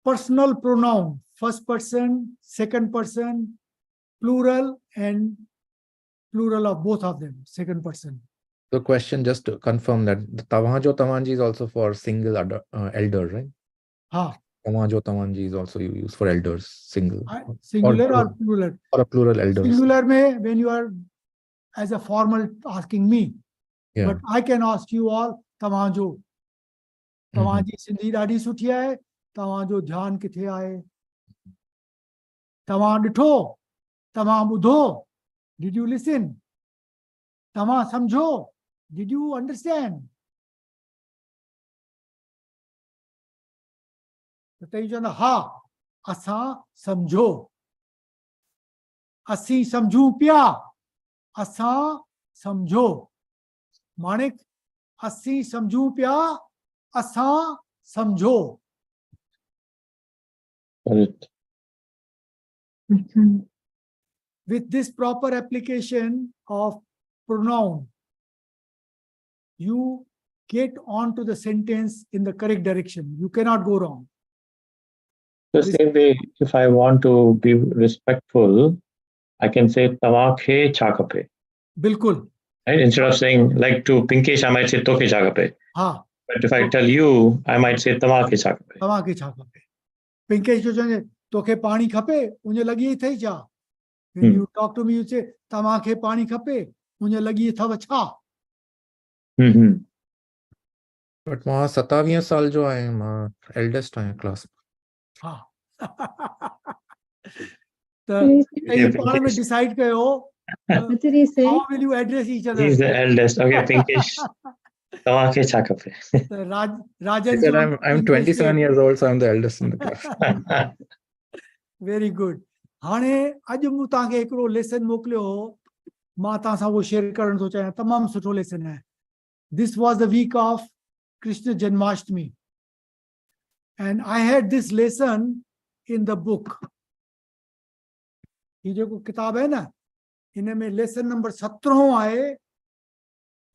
Speaker 1: personal pronoun, first person, second person, plural and plural of both of them, second person.
Speaker 9: The question just to confirm that the Tavajo Tavanji is also for single elder, right?
Speaker 1: Ha,
Speaker 9: Tavajo Tavanji is also you use for elders, single.
Speaker 1: singular or plural.
Speaker 9: Or a plural elders.
Speaker 1: Singular may when you are as a formal asking me,
Speaker 9: Yeah.
Speaker 1: but I can ask you all तव्हांजो. तव्हांजी सिंधी ॾाढी सुठी आहे. तव्हांजो ध्यानु किथे आहे? तव्हां ॾिठो? तव्हां ॿुधो? Did you listen? तव्हां सम्झो? Did you understand? त तव्हीं चवंदा हा असां सम्झो. असीं सम्झूं पिया. असां सम्झो. माणिक असीं सम्झूं पिया. असां सम्झो.
Speaker 7: Correct.
Speaker 1: With this proper application of pronoun, you get on to the sentence in the correct direction. You cannot go wrong.
Speaker 7: The same way, if I want to be respectful, I can say Tawakhe Chakape.
Speaker 1: Bilkul.
Speaker 7: Right? Instead of saying like to Pinkesh, I might say Toke Chakape.
Speaker 1: Ha.
Speaker 7: But if I tell you, I might say Tawakhe Chakape.
Speaker 1: तव्हांखे छा खपे? पिंकेश जो चवंदे तोखे पाणी खपे? उन लॻी अथई छा? When you talk to me, you say तव्हांखे पाणी खपे? उन लॻी अथव छा?
Speaker 9: But मां 27 साल जो आहियां, मां eldest आहियां class.
Speaker 1: हा. त तव्हीं पाण में डिसाइड कयो. How will you address each other?
Speaker 7: He's the eldest. Okay, Pinkesh. Tawakhe Chakape.
Speaker 1: Rajan,
Speaker 9: Said I'm 27 years old, so I'm the eldest in the class.
Speaker 1: Very good. हाणे अॼु मूं तव्हांखे हिकिड़ो लेसन मोकिलियो हो. मां तव्हां सां उहो शेयर करणु थो चाहियां. तमामु सुठो लेसन आहे. This was the week of Krishna Janmashtami. And I had this lesson in the book. ये जेको किताब है ना, इन में लेसन नंबर 17 आहे,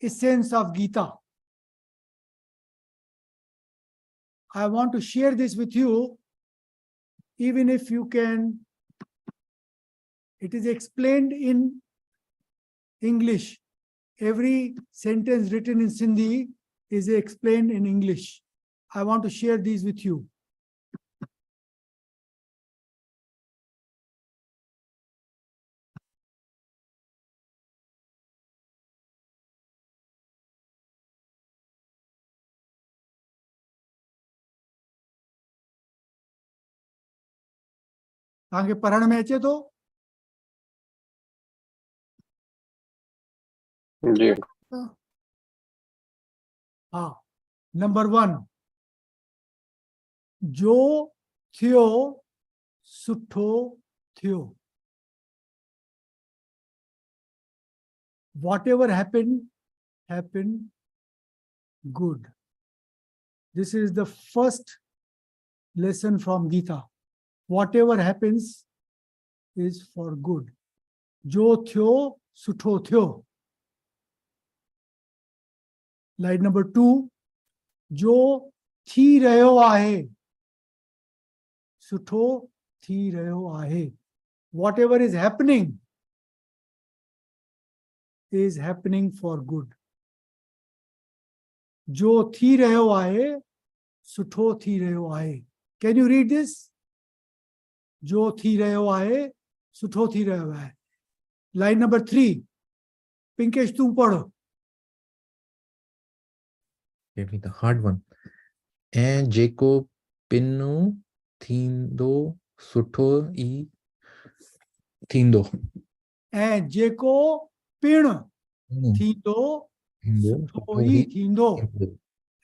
Speaker 1: Essence of Gita. I want to share this with you, even if you can. It is explained in English. Every sentence written in Sindhi is explained in English. I want to share these with you. तव्हांखे पढ़ण में अचे थो? हा. Number 1. जो थियो सुठो थियो. Whatever happened, happened good. This is the first lesson from Gita. Whatever happens is for good. जो थियो सुठो थियो. Line number 2. जो थी रहियो आहे सुठो थी रहियो आहे. Whatever is happening is happening for good. जो थी रहियो आहे सुठो थी रहियो आहे. Can you read this? जो थी रहियो आहे सुठो थी रहियो आहे. Line number 3. Pinkesh, तू पढ़.
Speaker 9: Give me the hard one. ऐं जेको पिनो थींदो सुठो ई थींदो. ऐं
Speaker 1: जेको पिण थींदो सुठो ई थींदो.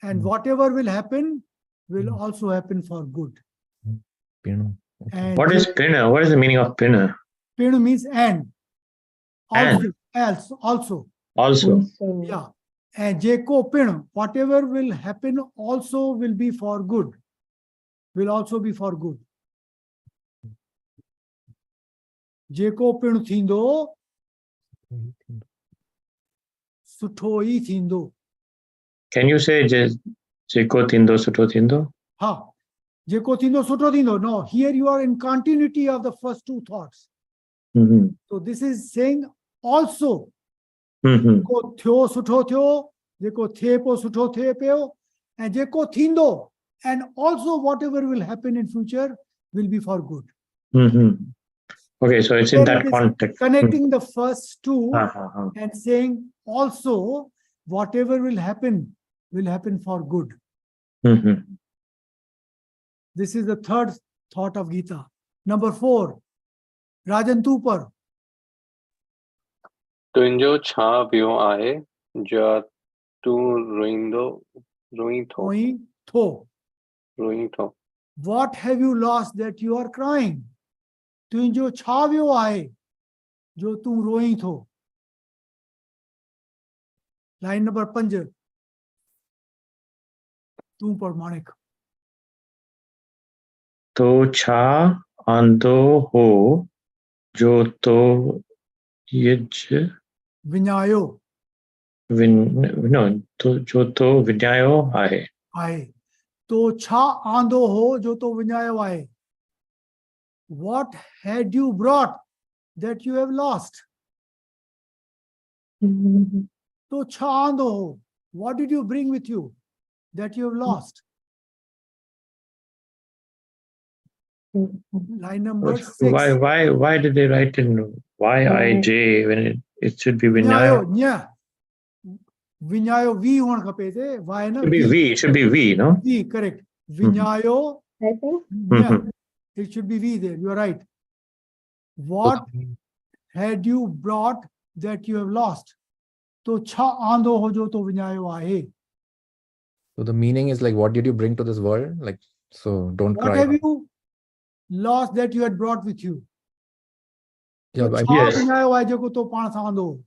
Speaker 1: And whatever will happen will also happen for good. And
Speaker 7: What is Pina? What is the meaning of Pina?
Speaker 1: Pin means and. Also, else, also. Yeah. And Jeko Pin, whatever will happen also will be for good. Will also be for good. Jeko Pin Thindo Suto I Thindo.
Speaker 7: Can you say Jeko Thindo Suto Thindo?
Speaker 1: Ha. Jeko Thindo Suto Thindo. No, here you are in continuity of the first two thoughts.
Speaker 7: Mhm.
Speaker 1: So this is saying also.
Speaker 7: Mhm.
Speaker 1: Jeko thyo sutho thyo, jeko the po sutho the pyo, and jeko thindo. And also whatever will happen in future will be for good.
Speaker 7: Mhm. Okay, so it's in
Speaker 1: Here
Speaker 7: that
Speaker 1: it is
Speaker 7: context.
Speaker 1: connecting the first two
Speaker 7: Uh-huh.
Speaker 1: and saying also whatever will happen for good.
Speaker 7: Mhm.
Speaker 1: This is the third thought of Gita. Number 4, Rajan Tupar.
Speaker 3: तुंहिंजो छा वियो आहे जा तूं रोईं थो
Speaker 1: What have you lost that you are crying? तुंहिंजो छा वियो आहे जो तूं रोईं थो. Line number 5. तूं पढ़ माणिक.
Speaker 7: तो छा आंदो हो जो तो यज
Speaker 1: विञायो
Speaker 7: no, तो जो तो विञायो आहे.
Speaker 1: आहे. तो छा आंदो हो जो तो विञायो आहे. What had you brought that you have lost? तो छा आंदो हो. What did you bring with you that you have lost? Line number 6.
Speaker 7: Why did they write in YIJ when it should be
Speaker 1: विञायो
Speaker 7: विञायो?
Speaker 1: न्या. विञायो वी होना खपे थे. Why ना?
Speaker 7: It should be V, no?
Speaker 1: V, correct. Viñayo,
Speaker 7: Mhm.
Speaker 1: it should be V there. You are right. What had you brought that you have lost? तो छा आंदो हो जो तो विञायो आहे.
Speaker 9: So the meaning is like, what did you bring to this world? Like, so don't
Speaker 1: What
Speaker 9: cry.
Speaker 1: have you lost that you had brought with you?
Speaker 9: Yeah,
Speaker 1: तो
Speaker 9: but,
Speaker 1: छा
Speaker 7: Yes.
Speaker 1: विञायो आहे जेको तो पाण सां आंदो हो.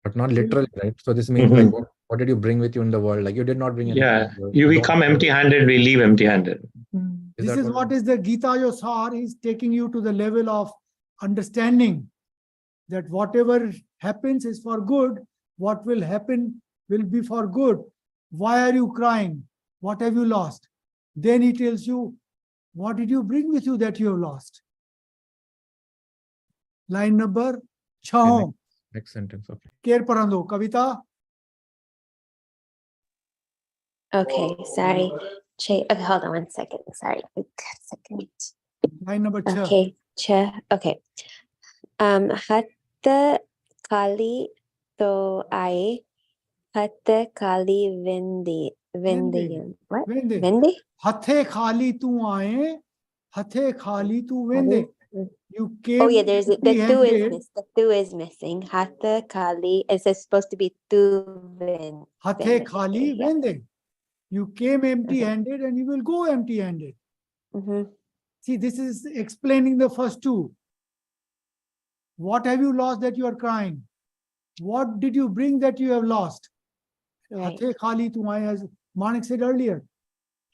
Speaker 9: but not literally, right? So this means like, what did you bring with you in the world? Like you did not bring anything.
Speaker 7: Yeah,
Speaker 9: in the world.
Speaker 7: we
Speaker 9: Don't
Speaker 7: come
Speaker 9: cry.
Speaker 7: empty-handed, we leave empty-handed.
Speaker 9: Is
Speaker 1: This
Speaker 9: that
Speaker 1: is what is the Gita Yosar. He's taking you to the level of understanding that whatever happens is for good. What will happen will be for good. Why are you crying? What have you lost? Then he tells you, what did you bring with you that you have lost? Line number 6.
Speaker 9: Next sentence, okay.
Speaker 1: Care parando. Kavita.
Speaker 4: Okay, sorry. Okay, hold on one second. Sorry. A second.
Speaker 1: Line number 6.
Speaker 4: Okay, okay. Hatta kali to ai hatta kali vendi. What?
Speaker 1: Vende.
Speaker 4: Vendi?
Speaker 1: Hathe khali tu aaye. Hathe khali tu vende. You came
Speaker 4: Oh yeah, there's the tu is
Speaker 1: empty-handed.
Speaker 4: the tu is missing. Hatta kali is supposed to be tu vende.
Speaker 1: Hathe khali
Speaker 4: Yeah.
Speaker 1: vende. You came empty-handed and you will go empty-handed.
Speaker 4: Mm-hmm.
Speaker 1: See, this is explaining the first two. What have you lost that you are crying? What did you bring that you have lost?
Speaker 4: Right.
Speaker 1: Hathe khali tu aaye, as Manik said earlier.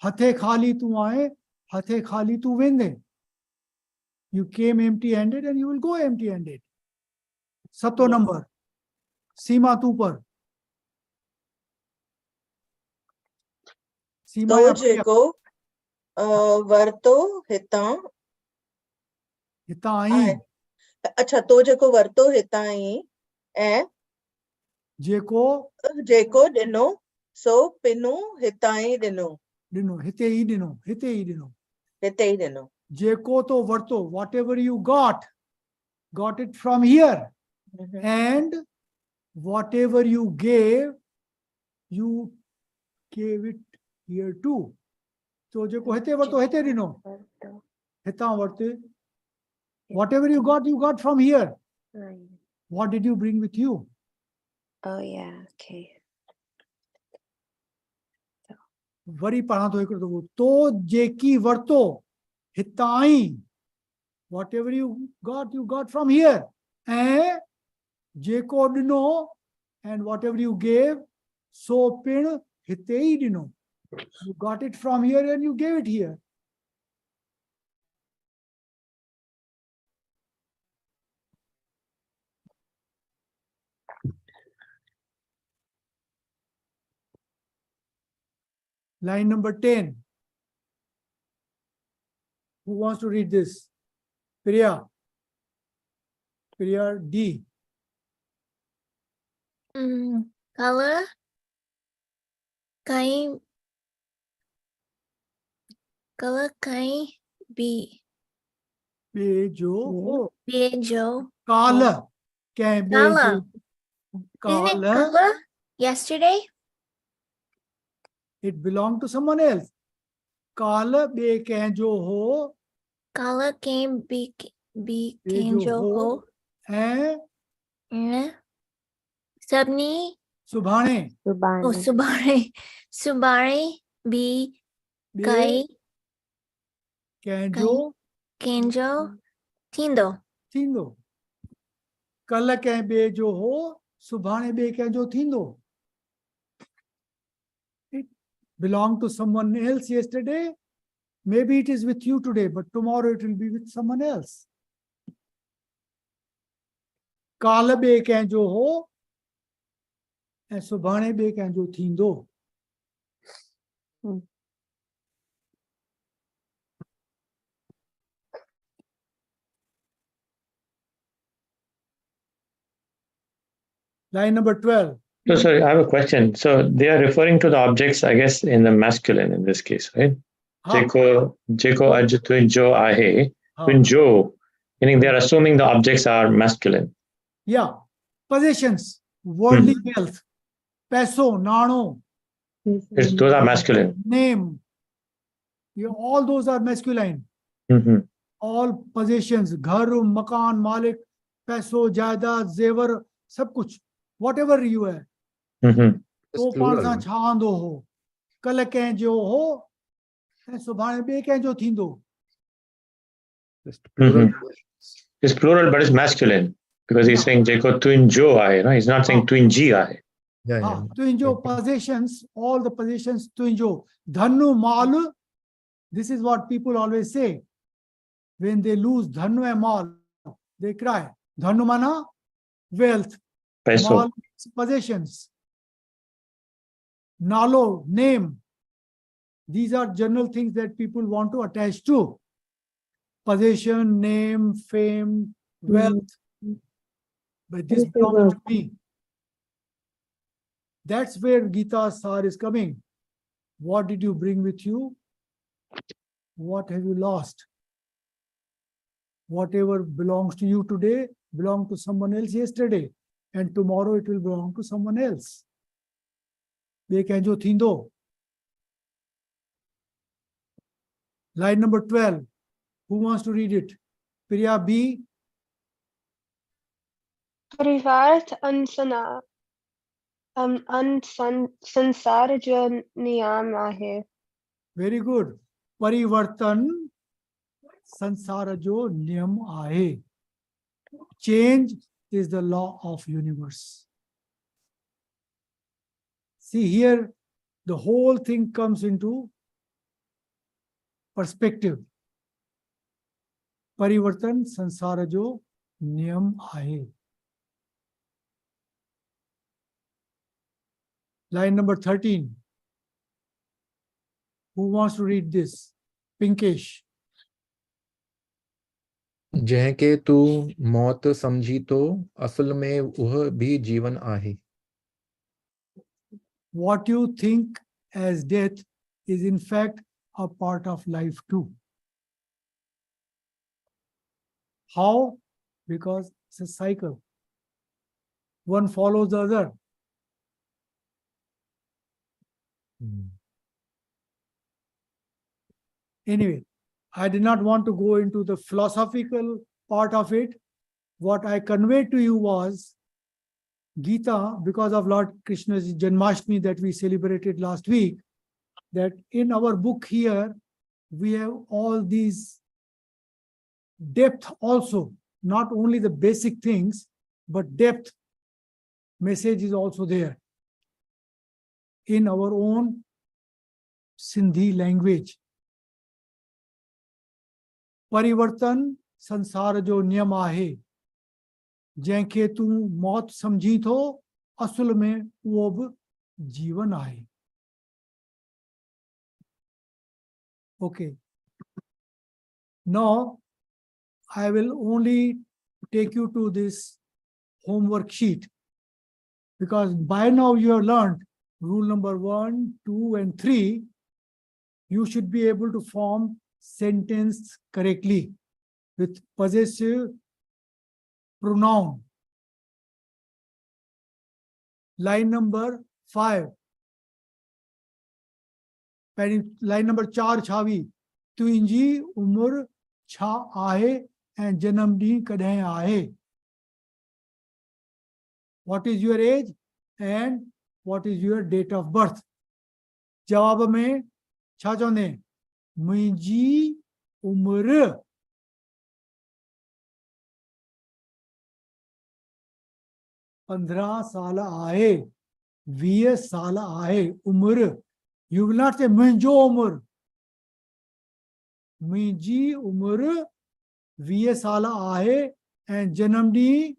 Speaker 1: Hathe khali tu aaye, hathe khali tu vende. You came empty-handed and you will go empty-handed. Sato
Speaker 4: Yes.
Speaker 1: number. Seema tu par. Seema
Speaker 6: तो
Speaker 1: ya Priya.
Speaker 6: जेको वरतो हितां
Speaker 1: Hita aayi.
Speaker 6: अच्छा तो जेको वरतो हितां ई ऐं
Speaker 1: Jeko
Speaker 6: जेको ॾिनो सो पिनू हितां ई ॾिनो
Speaker 1: dino. Hite hi dino. Hite hi dino.
Speaker 6: हिते ई ॾिनो
Speaker 1: Jeko to varto. Whatever you got it from here. And whatever you gave it here too. So jeko hete varto hete dino. Heta varte. Whatever you got from here. What did you bring with you?
Speaker 4: Oh yeah, okay.
Speaker 1: Worry पढ़ा तो हिकिड़ो दफ़ो तो जेकी वरतो हितां whatever you got from here ऐं जेको ॾिनो and whatever you gave so पिण हिते ई ॾिनो. You got it from here and you gave it here. Line number 10. Who wants to read this? Priya. Priya D.
Speaker 10: Kala kai be
Speaker 1: Bejo.
Speaker 10: bejo.
Speaker 1: Kala. Kya bejo.
Speaker 10: Kala. Isn't it
Speaker 1: Kala.
Speaker 10: kala yesterday?
Speaker 1: It belonged to someone else. Kala be jo ho.
Speaker 10: Kala came be
Speaker 1: Bejo
Speaker 10: jo
Speaker 1: ho.
Speaker 10: ho. Sabni.
Speaker 1: Subhane.
Speaker 10: Oh, subare. Subare be kai
Speaker 1: Kenjo.
Speaker 10: kenjo tindo.
Speaker 1: Thindo. Kala kya bejo ho. Subhane be jo thindo. It belonged to someone else yesterday. Maybe it is with you today, but tomorrow it will be with someone else. Kala be jo ho. And subhane be jo thindo. Line number 12.
Speaker 7: So sorry, I have a question. So they are referring to the objects, I guess, in the masculine in this case, right? Jeko aj twinjo ahe. Twinjo, meaning they are assuming the objects are masculine.
Speaker 1: Yeah. Possessions, worldly wealth, peso, nano,
Speaker 7: Those are masculine.
Speaker 1: name. All those are masculine. All possessions, ghar, makan, malik, peso, jaidad, zevar, sab kuch. Whatever you have. To pansa chando ho. Kal kain jo ho. Subhane be kain jo thindo.
Speaker 7: It's plural, but it's masculine because he's saying Jeko twinjo ahe. No? He's not saying twinji ahe.
Speaker 1: Twinjo possessions, all the possessions twinjo. Dhannu mal. This is what people always say. When they lose dhannu and mal, they cry. Dhannu mana wealth.
Speaker 7: Peso.
Speaker 1: Mal possessions. Nalo, name. These are general things that people want to attach to. Possession, name, fame, wealth. But this belongs to me. That's where Gita Sar is coming. What did you bring with you? What have you lost? Whatever belongs to you today belonged to someone else yesterday. And tomorrow it will belong to someone else. Bekanjo thindo. Line number 12. Who wants to read it? Priya B.
Speaker 5: Parivarat ansana. Sansar jo niyam ahe.
Speaker 1: Very good. Parivartan sansara jo niyam aahe. Change is the law of universe. See here, the whole thing comes into perspective. Parivartan sansara jo niyam aahe. Line number 13. Who wants to read this? Pinkish.
Speaker 9: जैके तू मौत समझी तो असल में वह भी जीवन आहे.
Speaker 1: What you think as death is in fact a part of life too. How? Because it's a cycle. One follows the other. Anyway, I did not want to go into the philosophical part of it. What I conveyed to you was Gita, because of Lord Krishna's Janmashtami that we celebrated last week, that in our book here, we have all these depth also, not only the basic things, but depth message is also there in our own Sindhi language. परिवर्तन संसार जो नियम आहे जैके तू मौत समझी थो असल में वो भी जीवन आहे. Okay. Now I will only take you to this homework sheet, because by now you have learned rule number 1, 2, and 3. You should be able to form sentence correctly with possessive pronoun. Line number 5. Line number 4 Chhavi तुंहिंजी उम्र छा आहे and जनमॾींहुं कॾहिं आहे. What is your age and what is your date of birth? जवाब में छा चवंदे? मुंहिंजी उम्र 15 साल आहे, 20 साल आहे. उम्र. You will not say मुंहिंजो उम्र. मुंहिंजी उम्र 20 साल आहे and जनमॾींहुं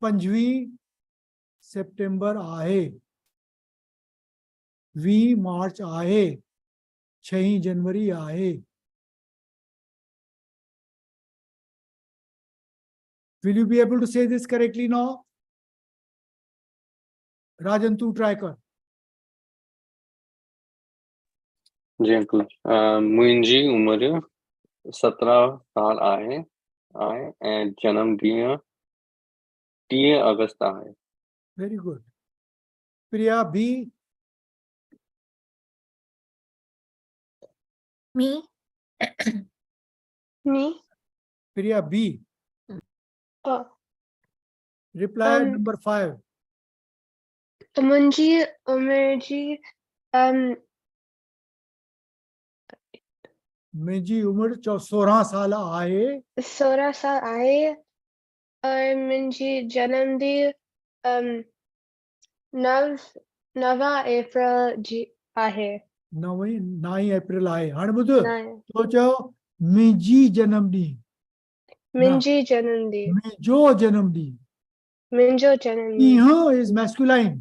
Speaker 1: 25 सितंबर आहे, 20 मार्च आहे, 6 जनवरी आहे. Will you be able to say this correctly now? Rajan, tu try कर.
Speaker 8: जी अंकल, मुंहिंजी उम्र 17 साल आहे ऐं जन्म ॾींहुं 30 अगस्त आहे.
Speaker 1: Very good. Priya, B.
Speaker 10: Me?
Speaker 5: Me?
Speaker 1: Priya, B.
Speaker 5: Oh.
Speaker 1: Reply number 5.
Speaker 5: मुंहिंजी उम्र जी
Speaker 1: मुंहिंजी उम्र 16 साल आहे
Speaker 5: 16 साल आहे और मुंहिंजी जन्मॾींहुं 9 अप्रैल जी आहे.
Speaker 1: 9 अप्रैल आहे. हाणे ॿुध,
Speaker 5: नव.
Speaker 1: तो चयो मुंहिंजी जनमॾींहुं,
Speaker 5: मुंहिंजी जन्मॾींहुं.
Speaker 1: मुंहिंजो जनमॾींहुं.
Speaker 5: मुंहिंजो जन्मॾींहुं.
Speaker 1: ॾींहुं is masculine.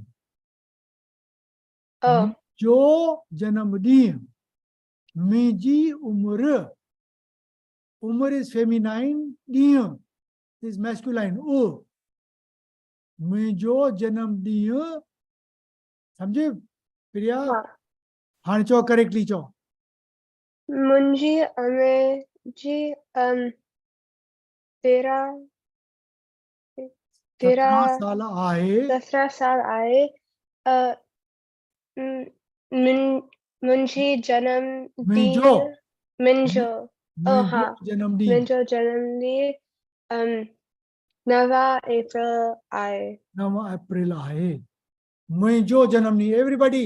Speaker 5: Oh.
Speaker 1: मुंहिंजो जनमॾींहुं. मुंहिंजी उम्र. उम्र is feminine. ॾींहुं is masculine. मुंहिंजो जनमॾींहुं. सम्झे प्रिया? हाणे चओ करेक्टली चओ.
Speaker 5: मुंहिंजी उम्र जी
Speaker 1: 17 साल आहे
Speaker 5: 17 साल आहे. मुंहिंजी
Speaker 1: मुंहिंजो
Speaker 5: मुंहिंजो
Speaker 1: मुंहिंजो जनमॾींहुं.
Speaker 5: मुंहिंजो जनमॾींहुं 9 अप्रैल आहे.
Speaker 1: 9 अप्रैल आहे. मुंहिंजो जनमॾींहुं. Everybody,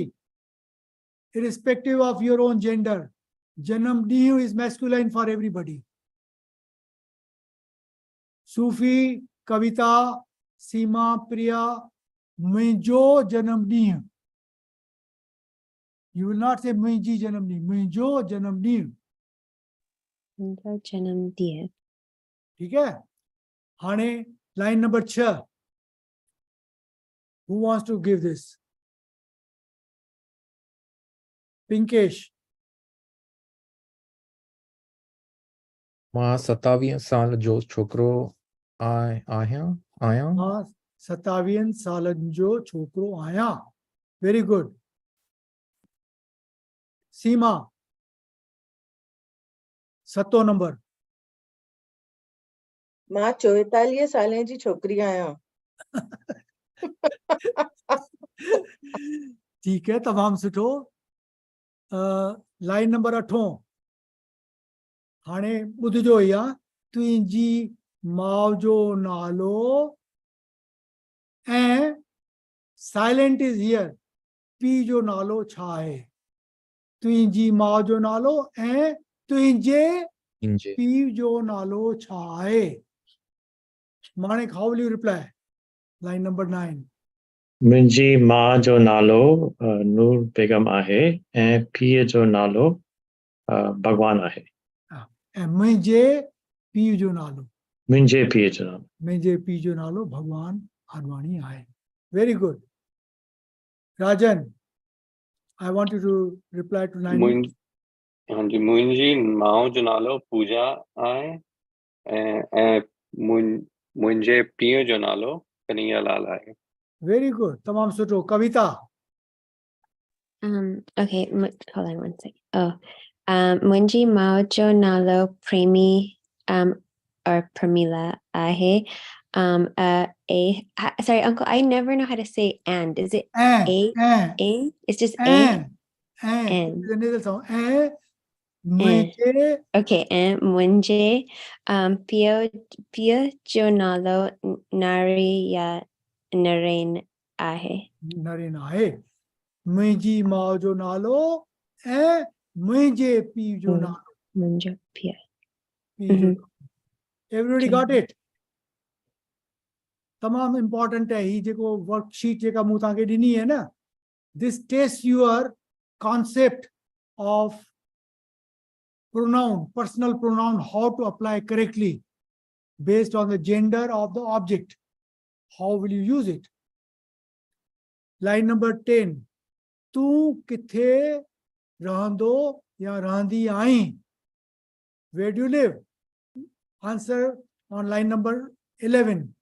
Speaker 1: irrespective of your own gender, janamdihu is masculine for everybody. Sufi, Kavita, Seema, Priya, मुंहिंजो जनमॾींहुं. You will not say मुंहिंजी जनमॾींहुं. मुंहिंजो जनमॾींहुं.
Speaker 4: मुंहिंजो जनमॾींहुं.
Speaker 1: ठीक है. हाणे line number 6. Who wants to give this? Pinkesh.
Speaker 9: मां 27 साल जो छोकरो आहियां.
Speaker 1: 27 सालनि जो छोकरो आहियां. Very good. Seema. 7 number.
Speaker 6: मां 44 साले जी छोकिरी आहियां.
Speaker 1: ठीक है, तमाम सुठो. Line number 8. हाणे ॿुधजो ई आहे. तुंहिंजी माउ जो नालो ऐं साइलेंट इज हियर. पीउ जो नालो छा आहे? तुंहिंजी माउ जो नालो ऐं तुंहिंजे पीउ जो नालो छा आहे? Manik, how will you reply? Line number 9.
Speaker 7: मुंहिंजी माउ जो नालो नूर बेगम आहे ऐं पीउ जो नालो भगवान आहे.
Speaker 1: ऐं मुंहिंजे पीउ जो नालो.
Speaker 7: मुंहिंजे पीउ जो नालो.
Speaker 1: मुंहिंजे पीउ जो नालो भगवान आडवाणी आहे. Very good. Rajan, I want you to reply to 9.
Speaker 8: हाँ जी, मुंहिंजी माउ जो नालो पूजा आहे ऐं मुंहिंजे पीउ जो नालो कन्हैयालाल आहे।
Speaker 1: Very good. Tamam suto. Kavita.
Speaker 4: Okay, hold on one sec. Munji Maojo Nalo Premi or Pramila Ahe. Sorry, Uncle, I never know how to say and. Is it a? It's just a?
Speaker 1: And. The nasal sound. And.
Speaker 4: And.
Speaker 1: Munje.
Speaker 4: Okay, and Munje Pio Jonalo Nariya Narain Ahe.
Speaker 1: Narina hai. Munji Maojo Nalo. And. Munje Pijo Nalo.
Speaker 4: Munjo Pio.
Speaker 1: Everybody got it? तमाम important है ही जेको worksheet जेका मूं तव्हांखे ॾिनी है ना. This tests your concept of pronoun, personal pronoun, how to apply correctly based on the gender of the object. How will you use it? Line number 10. तू किथे रहंदो या रहंदी आहीं? Where do you live? Answer on line number 11.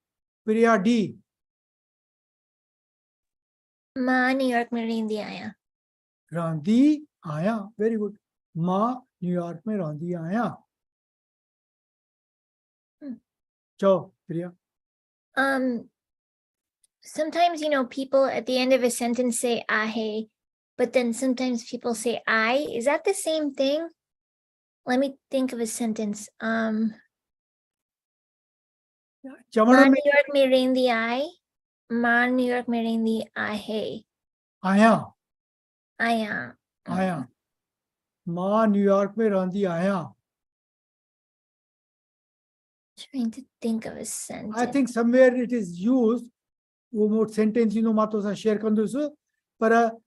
Speaker 1: Priya D.
Speaker 10: Ma New York में रहंदी आहियां।
Speaker 1: रहंदी आहियां. Very good. मां न्यूयॉर्क में रहंदी आहियां. चलो प्रिया.
Speaker 10: Sometimes, people at the end of a sentence say ahe, but then sometimes people say I. Is that the same thing? Let me think of a sentence. Ma New York में रहंदी आई, Ma New York में रहंदी आहे।
Speaker 1: आहियां.
Speaker 10: आहियां।
Speaker 1: आहियां. मां New York में रहंदी आहियां.
Speaker 10: Trying to think of a sentence.
Speaker 1: I think somewhere it is used. वो मोट sentence मां तो सां share कंदुसि. पर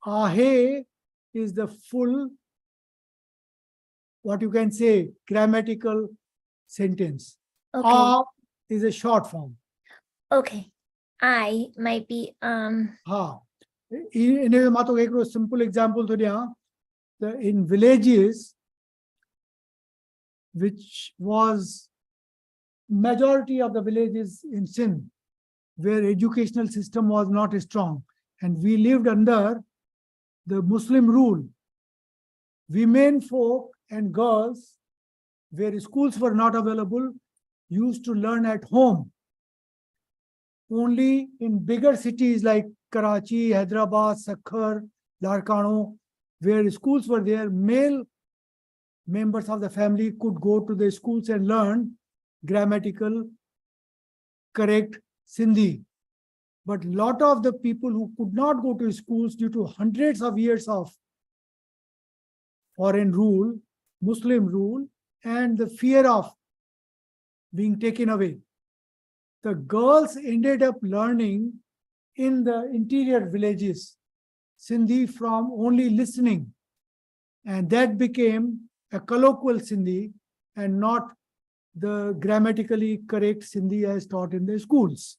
Speaker 1: आहे is the full, what you can say, grammatical sentence.
Speaker 10: Okay.
Speaker 1: Is a short form.
Speaker 10: Okay. I might be
Speaker 1: हाँ. इन्हें मां तो एक simple example तो दिया. In villages, which was majority of the villages in Sindh, where educational system was not strong, and we lived under the Muslim rule. Women folk and girls, where schools were not available, used to learn at home. Only in bigger cities like Karachi, Hyderabad, Sakhar, Larkano, where schools were there, male members of the family could go to the schools and learn grammatical, correct Sindhi. But a lot of the people who could not go to schools due to hundreds of years of foreign rule, Muslim rule, and the fear of being taken away, the girls ended up learning in the interior villages Sindhi from only listening, and that became a colloquial Sindhi and not the grammatically correct Sindhi as taught in the schools.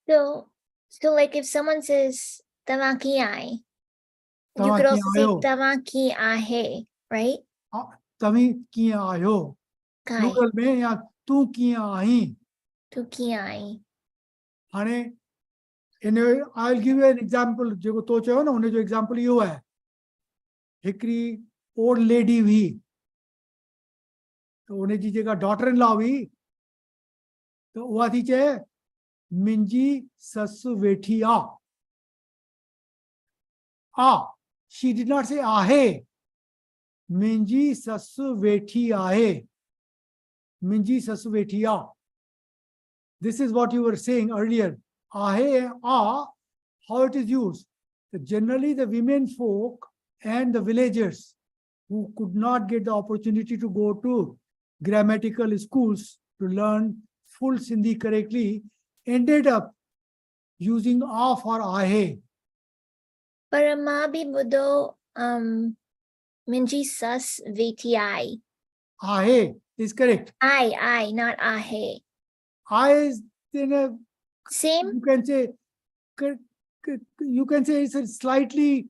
Speaker 10: so like if someone says tavan ki aaye, you could
Speaker 1: Tavan
Speaker 10: also
Speaker 1: ki
Speaker 10: say
Speaker 1: aayo.
Speaker 10: tavan ki aahe, right?
Speaker 1: Tavi kiya aayo.
Speaker 10: Kai.
Speaker 1: Plural mein ya tu kiya aahi.
Speaker 10: Tu ki aayi.
Speaker 1: हाणे इन I'll give you an example. जेको तो चयो न उन जो example इहो आहे. हिकिड़ी old lady हुई, तो उन जी जेका daughter in law हुई, तो उहा थी चए मुंहिंजी ससु वेठी आ. She did not say आहे. मुंहिंजी ससु वेठी आहे. मुंहिंजी ससु वेठी आ. This is what you were saying earlier. Ahe, how it is used. Generally, the women folk and the villagers who could not get the opportunity to go to grammatical schools to learn full Sindhi correctly ended up using a for ahe.
Speaker 10: Par ma bhi budo minji sas veti ai.
Speaker 1: Ahe is correct.
Speaker 10: I, not ahe.
Speaker 1: I is in a,
Speaker 10: Same?
Speaker 1: you can say it's a slightly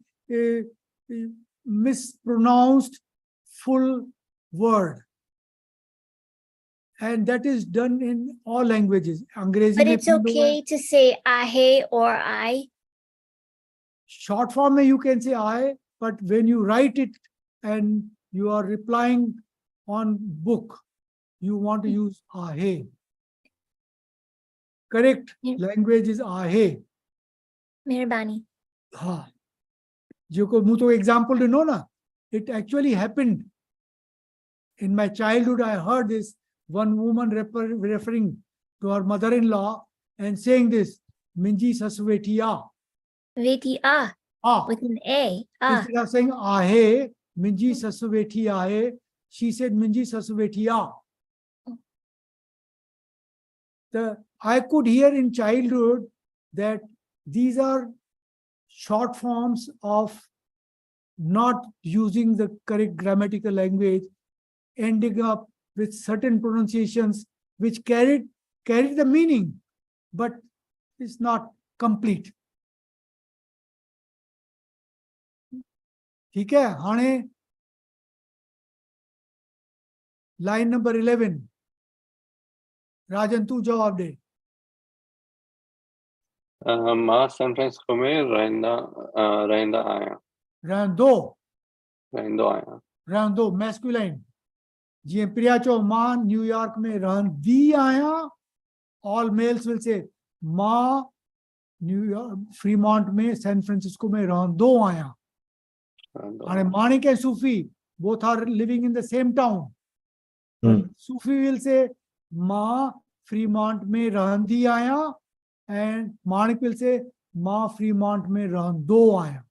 Speaker 1: mispronounced full word. And that is done in all languages. Angrezi
Speaker 10: But
Speaker 1: mein
Speaker 10: it's
Speaker 1: bhi hum log
Speaker 10: okay to say ahe or I.
Speaker 1: short form mein you can say I, but when you write it and you are replying on book, you want to use ahe. Correct
Speaker 10: Yeah.
Speaker 1: language is ahe.
Speaker 10: Meherbani.
Speaker 1: हाँ जो मु तो example ॾिनो ना, it actually happened in my childhood. I heard this one woman referring to her mother-in-law and saying this, minji sasuvetiya.
Speaker 10: Veti ah
Speaker 1: Ah,
Speaker 10: with an A. Ah.
Speaker 1: instead of saying ahe, minji sasuveti ahe, she said minji sasuvetiya. I could hear in childhood that these are short forms of not using the correct grammatical language, ending up with certain pronunciations which carry the meaning, but it's not complete. ठीक है, हाणे line number 11. राजन तू जवाब दे.
Speaker 8: मां San Francisco में रहंदा आहियां. रहंदो आहियां.
Speaker 1: masculine. जीअं प्रिया चओ मां न्यूयॉर्क में रहंदी आहियां. All males will say मां न्यूयॉर्क फ्रीमॉन्ट में सैन फ्रांसिस्को में रहंदो आहियां. हाणे माणिक ऐं सूफी both are living in the same town. Sufi will say मां फ्रीमॉन्ट में रहंदी आहियां, and Manik will say मां फ्रीमॉन्ट में रहंदो आहियां.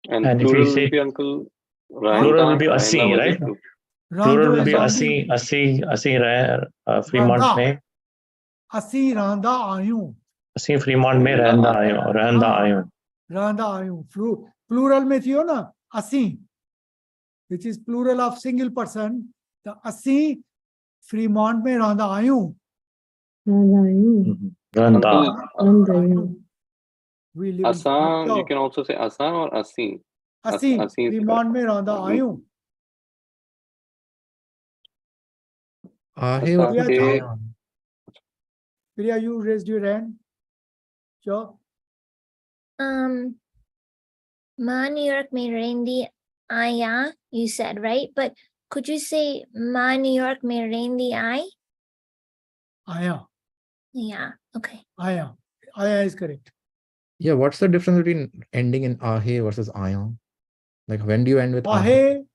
Speaker 8: And
Speaker 7: if we
Speaker 8: plural
Speaker 7: say
Speaker 8: will be uncle
Speaker 7: plural will be
Speaker 8: रहंदा
Speaker 7: asi,
Speaker 8: was
Speaker 7: right?
Speaker 8: it?
Speaker 7: Plural will be
Speaker 1: रहंदी
Speaker 7: asi Fremont में
Speaker 1: असीं रहंदा आहियूं.
Speaker 7: असीं Fremont में रहंदा आहियूं.
Speaker 1: रहंदा आहियूं. Plural में थियो ना असीं, which is plural of single person. The असीं Fremont में रहंदा आहियूं.
Speaker 8: Uncle,
Speaker 1: We live in
Speaker 8: Asan, you can also say Asan or Asin.
Speaker 1: असीं
Speaker 8: Asin is
Speaker 1: Fremont में रहंदा आहियूं.
Speaker 9: Ahe
Speaker 8: Asan
Speaker 9: versus
Speaker 1: Priya,
Speaker 9: ayan.
Speaker 1: Priya, you raised your hand. Sure.
Speaker 10: Ma New York mein rehendi aaya, you said, right? But could you say Ma New York mein rehendi ai?
Speaker 1: आया.
Speaker 10: Yeah, okay.
Speaker 1: आया. आया is correct.
Speaker 9: Yeah, what's the difference between ending in ahe versus ayan? Like when do you end with ahe?
Speaker 1: आहे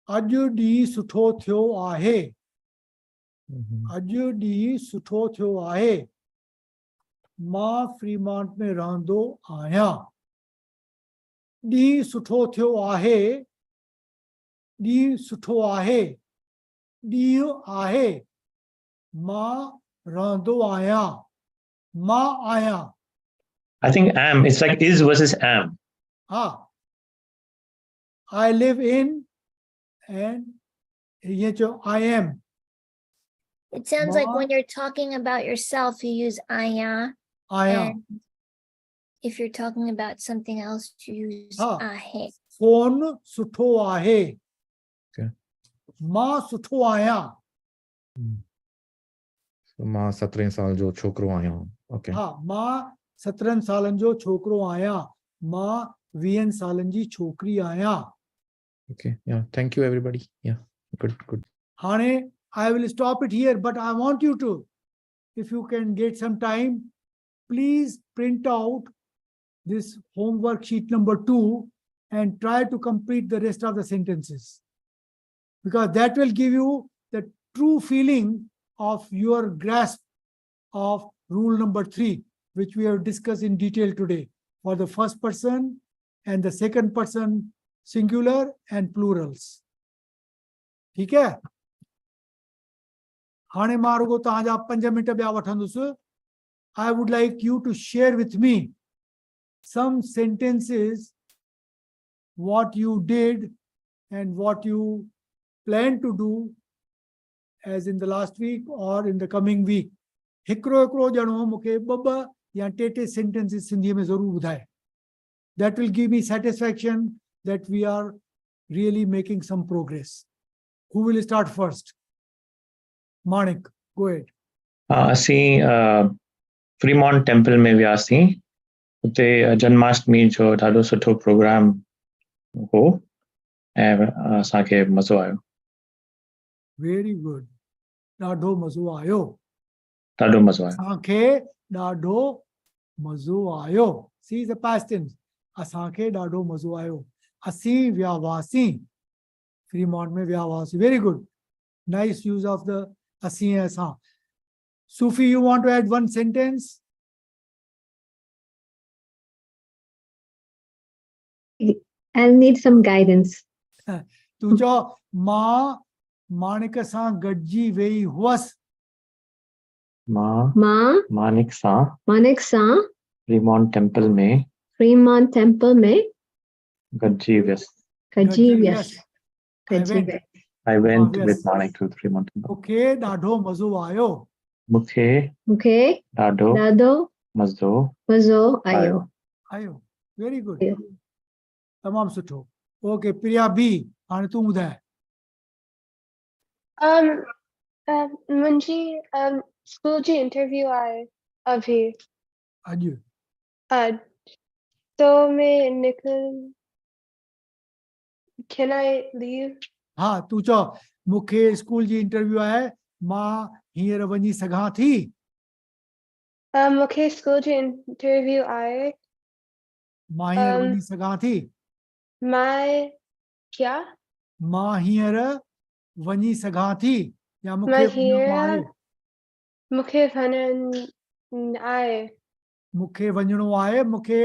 Speaker 1: अॼु ॾींहुं सुठो थियो आहे. अॼु ॾींहुं सुठो थियो आहे. मां फ्रीमॉन्ट में रहंदो आहियां. ॾींहुं सुठो थियो आहे. ॾींहुं सुठो आहे. ॾींहुं आहे. मां रहंदो आहियां. मां आहियां.
Speaker 7: I think am, it's like is versus am.
Speaker 1: हा. I live in and ये जो I am.
Speaker 10: It sounds like
Speaker 1: Ma-
Speaker 10: when you're talking about yourself, you use aya.
Speaker 1: आया.
Speaker 10: And if you're talking about something else, you use
Speaker 1: हाँ.
Speaker 10: ahe.
Speaker 1: Phone सुठो आहे.
Speaker 9: Okay.
Speaker 1: मां सुठो आहियां.
Speaker 9: So मां 17 साल जो छोकरो आहियां. Okay.
Speaker 1: हा. मां 17 सालनि जो छोकिरो आहियां. मां 20 सालनि जी छोकिरी आहियां.
Speaker 9: Okay. Yeah. Thank you, everybody. Yeah. Good.
Speaker 1: हाणे I will stop it here, but I want you to, if you can get some time, please print out this homework sheet number 2 and try to complete the rest of the sentences, because that will give you the true feeling of your grasp of rule number 3, which we have discussed in detail today, for the first person and the second person singular and plurals. ठीक है? हाणे मां रुगो तव्हांजा 5 minute ॿिया वठंदुसि. I would like you to share with me some sentences, what you did and what you plan to do as in the last week or in the coming week. हिकिड़ो ॼणो मूंखे 2 या 3 sentences सिंधीअ में ज़रूर ॿुधाए. That will give me satisfaction that we are really making some progress. Who will start first? Manik, go ahead.
Speaker 7: असीं Fremont temple में वियासीं उते जन्माष्टमी जो ॾाढो सुठो प्रोग्राम हो ऐं असांखे मज़ो आयो
Speaker 1: Very good. ॾाढो मज़ो आयो.
Speaker 7: ॾाढो मज़ो आयो
Speaker 1: असांखे ॾाढो मज़ो आयो. See the past tense. असांखे ॾाढो मज़ो आयो. असीं विया हुआसीं. फ्रीमॉन्ट में विया हुआसीं. Very good. Nice use of the असीं ऐं असां. Sufi, you want to add one sentence?
Speaker 11: I'll need some guidance.
Speaker 1: तू चओ मां माणिक सां गॾिजी वेई हुअसि.
Speaker 7: मां
Speaker 11: Ma
Speaker 7: मानिक सां
Speaker 11: Manik sa
Speaker 7: फ्रीमॉन्ट टेम्पल में
Speaker 11: Fremont Temple में
Speaker 7: गॾिजी वियसि
Speaker 11: गॾिजी
Speaker 1: गॾिजी
Speaker 11: वियसि.
Speaker 1: I
Speaker 11: गॾिजी
Speaker 1: went.
Speaker 11: वियसि.
Speaker 7: I went
Speaker 1: yes.
Speaker 7: with Manik to Fremont Temple.
Speaker 1: मूंखे ॾाढो मज़ो आयो.
Speaker 7: मूंखे
Speaker 11: मूंखे
Speaker 7: ॾाढो
Speaker 11: ॾाढो
Speaker 7: मज़ो
Speaker 11: मज़ो आयो.
Speaker 1: आयो. Very good.
Speaker 11: आयो.
Speaker 1: तमामु सुठो. Okay, प्रिया बी. हाणे तूं ॿुधाए.
Speaker 5: मुंहिंजी स्कूल जी इंटरव्यू आहे अभी.
Speaker 1: अॼु.
Speaker 5: तो मैं निकल. Can I leave?
Speaker 1: हा तूं चओ मूंखे स्कूल जी इंटरव्यू आहे. मां हींअर वञी सघां थी.
Speaker 5: मूंखे स्कूल जी इंटरव्यू आहे.
Speaker 1: मां हींअर
Speaker 5: Um,
Speaker 1: वञी सघां थी.
Speaker 5: मैं क्या?
Speaker 1: मां हींअर वञी सघां थी. या मूंखे
Speaker 5: मैं
Speaker 1: वञिणो आहे.
Speaker 5: हींअर मूंखे वञणु आहे.
Speaker 1: मूंखे वञिणो आहे. मूंखे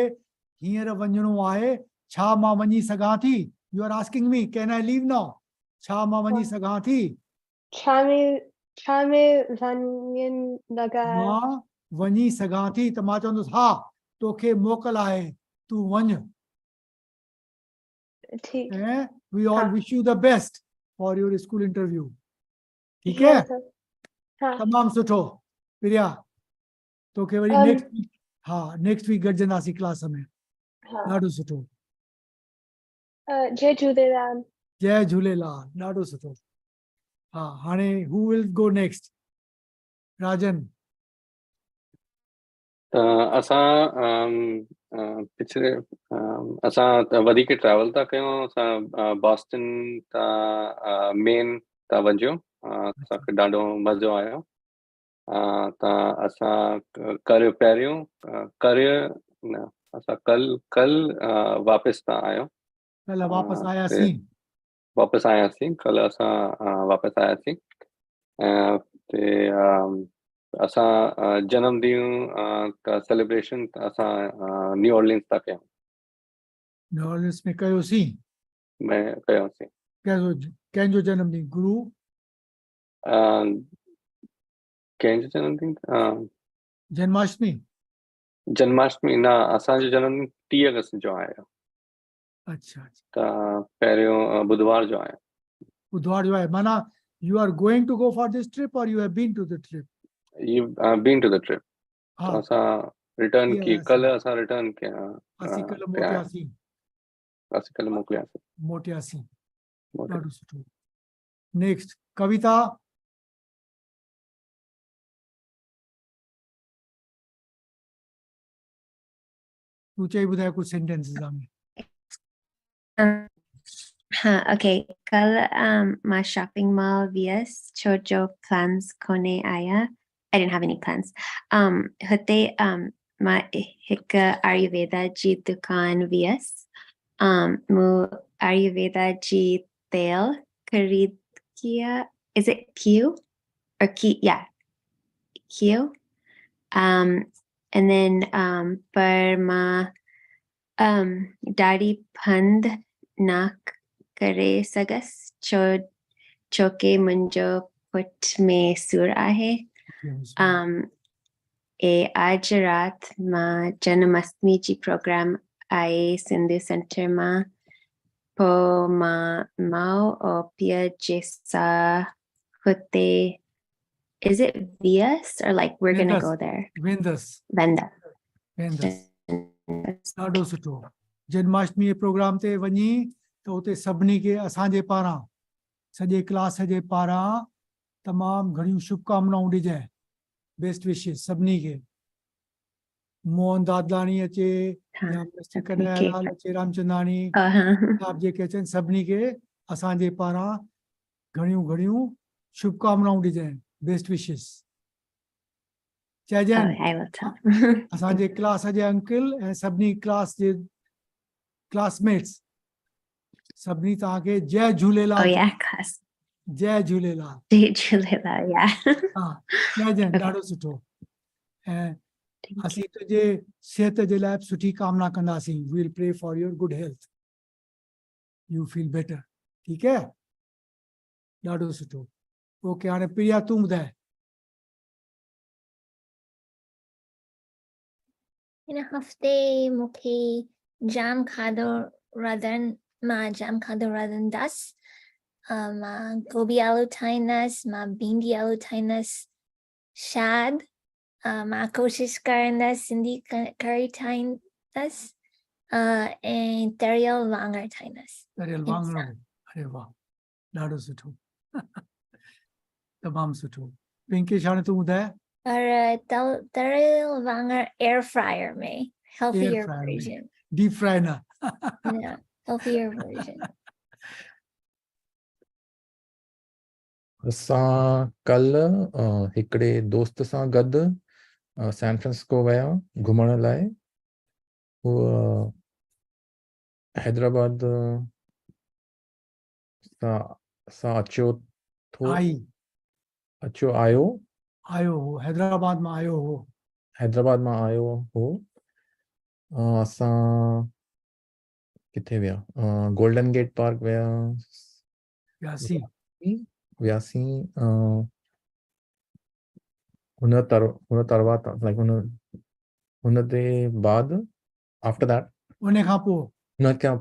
Speaker 1: हींअर वञिणो आहे. छा मां वञी सघां थी? You are asking me, can I leave now? छा मां वञी सघां थी?
Speaker 5: छा में वञणु लॻा आहे.
Speaker 1: मां वञी सघां थी. त मां चवंदुसि हा तोखे मोकल आहे. तूं वञ.
Speaker 5: ठीक.
Speaker 1: ऐं we all
Speaker 5: हाँ.
Speaker 1: wish you the best for your school interview. ठीक है?
Speaker 5: हाँ.
Speaker 1: तमामु सुठो. प्रिया तोखे वरी
Speaker 5: Um,
Speaker 1: नेक्स्ट वीक. हा नेक्स्ट वीक गॾिजंदासीं क्लास में.
Speaker 5: हाँ.
Speaker 1: ॾाढो सुठो.
Speaker 5: जय झूलेलाल.
Speaker 1: जय झूलेलाल. ॾाढो सुठो. हा हाणे who will go next? राजन.
Speaker 8: असां पिछले असां वधीक ट्रैवल था कयूं. असां बॉस्टन तां मेन था वञूं. असांखे ॾाढो मज़ो आयो. त असां पहिरियों न असां कल वापसि था आहियूं.
Speaker 1: कल वापस आयासीं.
Speaker 8: वापसि आयासीं. कल असां वापसि आयासीं. ते असां जनमॾींहुं का सेलिब्रेशन असां न्यू ऑर्लिन्स था कयूं.
Speaker 1: न्यू ऑर्लिन्स में कयोसीं.
Speaker 8: में कयोसीं.
Speaker 1: कंहिंजो जनमॾींहुं? गुरु
Speaker 8: कंहिंजो जनमॾींहुं?
Speaker 1: जन्माष्टमी.
Speaker 8: जन्माष्टमी न. असांजो जनमॾींहुं 30 अगस्त जो आहे.
Speaker 1: अच्छा.
Speaker 8: त पहिरियों बुधवार जो आहे.
Speaker 1: बुधवार जो आहे. माना you are going to go for this trip or you have been to the trip?
Speaker 8: You've been to the trip.
Speaker 1: हाँ.
Speaker 8: तो असां रिटर्न की. कल असां रिटर्न कया.
Speaker 1: असीं कल मोटियासीं.
Speaker 8: असीं कल मोकिलियासीं.
Speaker 1: मोटियासीं. ॾाढो सुठो. नेक्स्ट कविता. तू चई ॿुधाए कुछ सेंटेंसेस में.
Speaker 4: Okay. कल मां शॉपिंग मॉल वियसि छो जो प्लान्स कोने आया. I didn't have any plans. हुते मां हिकु आयुर्वेदा जी दुकान वियसि. मूं आयुर्वेदा जी तेल खरीद किया. Is it Q or Q? Yeah, Q. And then पर मां दाढ़ी बंद ना करे सघसि छो के मुंहिंजो पुठ में सूर आहे. आज रात मां जन्माष्टमी जी प्रोग्राम आहे सिंधु सेंटर मां. पोइ मां माउ और पीउ जे सां हुते. Is it Vias or like we're gonna go there?
Speaker 1: वेंदस.
Speaker 4: Venda.
Speaker 1: ॾाढो सुठो. जन्माष्टमी प्रोग्राम ते वञी त उते सभिनी खे असांजे पारां सॼे क्लास जे पारां तमामु घणियूं शुभकामनाऊं ॾिजांइ, बेस्ट विशिस सभिनी खे। मोहन दादलाणी अचे या मिस्टर कन्हैयालाल अचे, रामचंदाणी, आप जेके अचनि सभिनी खे असांजे पारां घणियूं घणियूं शुभकामनाऊं ॾिजांइ, बेस्ट विशिस चइजांइ। असांजे क्लास जे अंकल ऐं सभिनी क्लास जे क्लासमेट्स सभिनी तव्हांखे जय झूलेलाल। जय झूलेलाल।
Speaker 4: जय झूलेलाल।
Speaker 1: हा चइजांइ, ॾाढो सुठो। ऐं असीं तुंहिंजे सिहत जे लाइ सुठी कामना कंदासीं। We will pray for your good health, you feel better. ठीकु है, ॾाढो सुठो। ओके, हाणे प्रिया तूं ॿुधाए।
Speaker 10: हिन हफ़्ते मूंखे जाम खाधो रधंदसि। मां गोभी आलू ठाहींदसि, मां भिंडी आलू ठाहींदसि, शाद मां कोशिश करंदसि सिंधी कढ़ी ठाहींदसि, ऐं तरियल वाङण ठाहींदसि।
Speaker 1: तरियल वाङण, अरे वाह, ॾाढो सुठो। तमामु सुठो। पिंकेश, हाणे तूं ॿुधाए।
Speaker 10: पर तरियल वाङण एयर फ्रायर में, healthier version.
Speaker 1: डीप फ्राई न।
Speaker 10: Yeah, healthier version.
Speaker 9: असां कल्ह हिकिड़े दोस्त सां गॾु सैन फ्रांसिस्को विया घुमण लाइ। उहो हैदराबाद सां आयो हो, हैदराबाद मां आयो हो। असां किथे विया, गोल्डन गेट पार्क वियासीं। हुन ते बाद आफ्टर दैट उन खां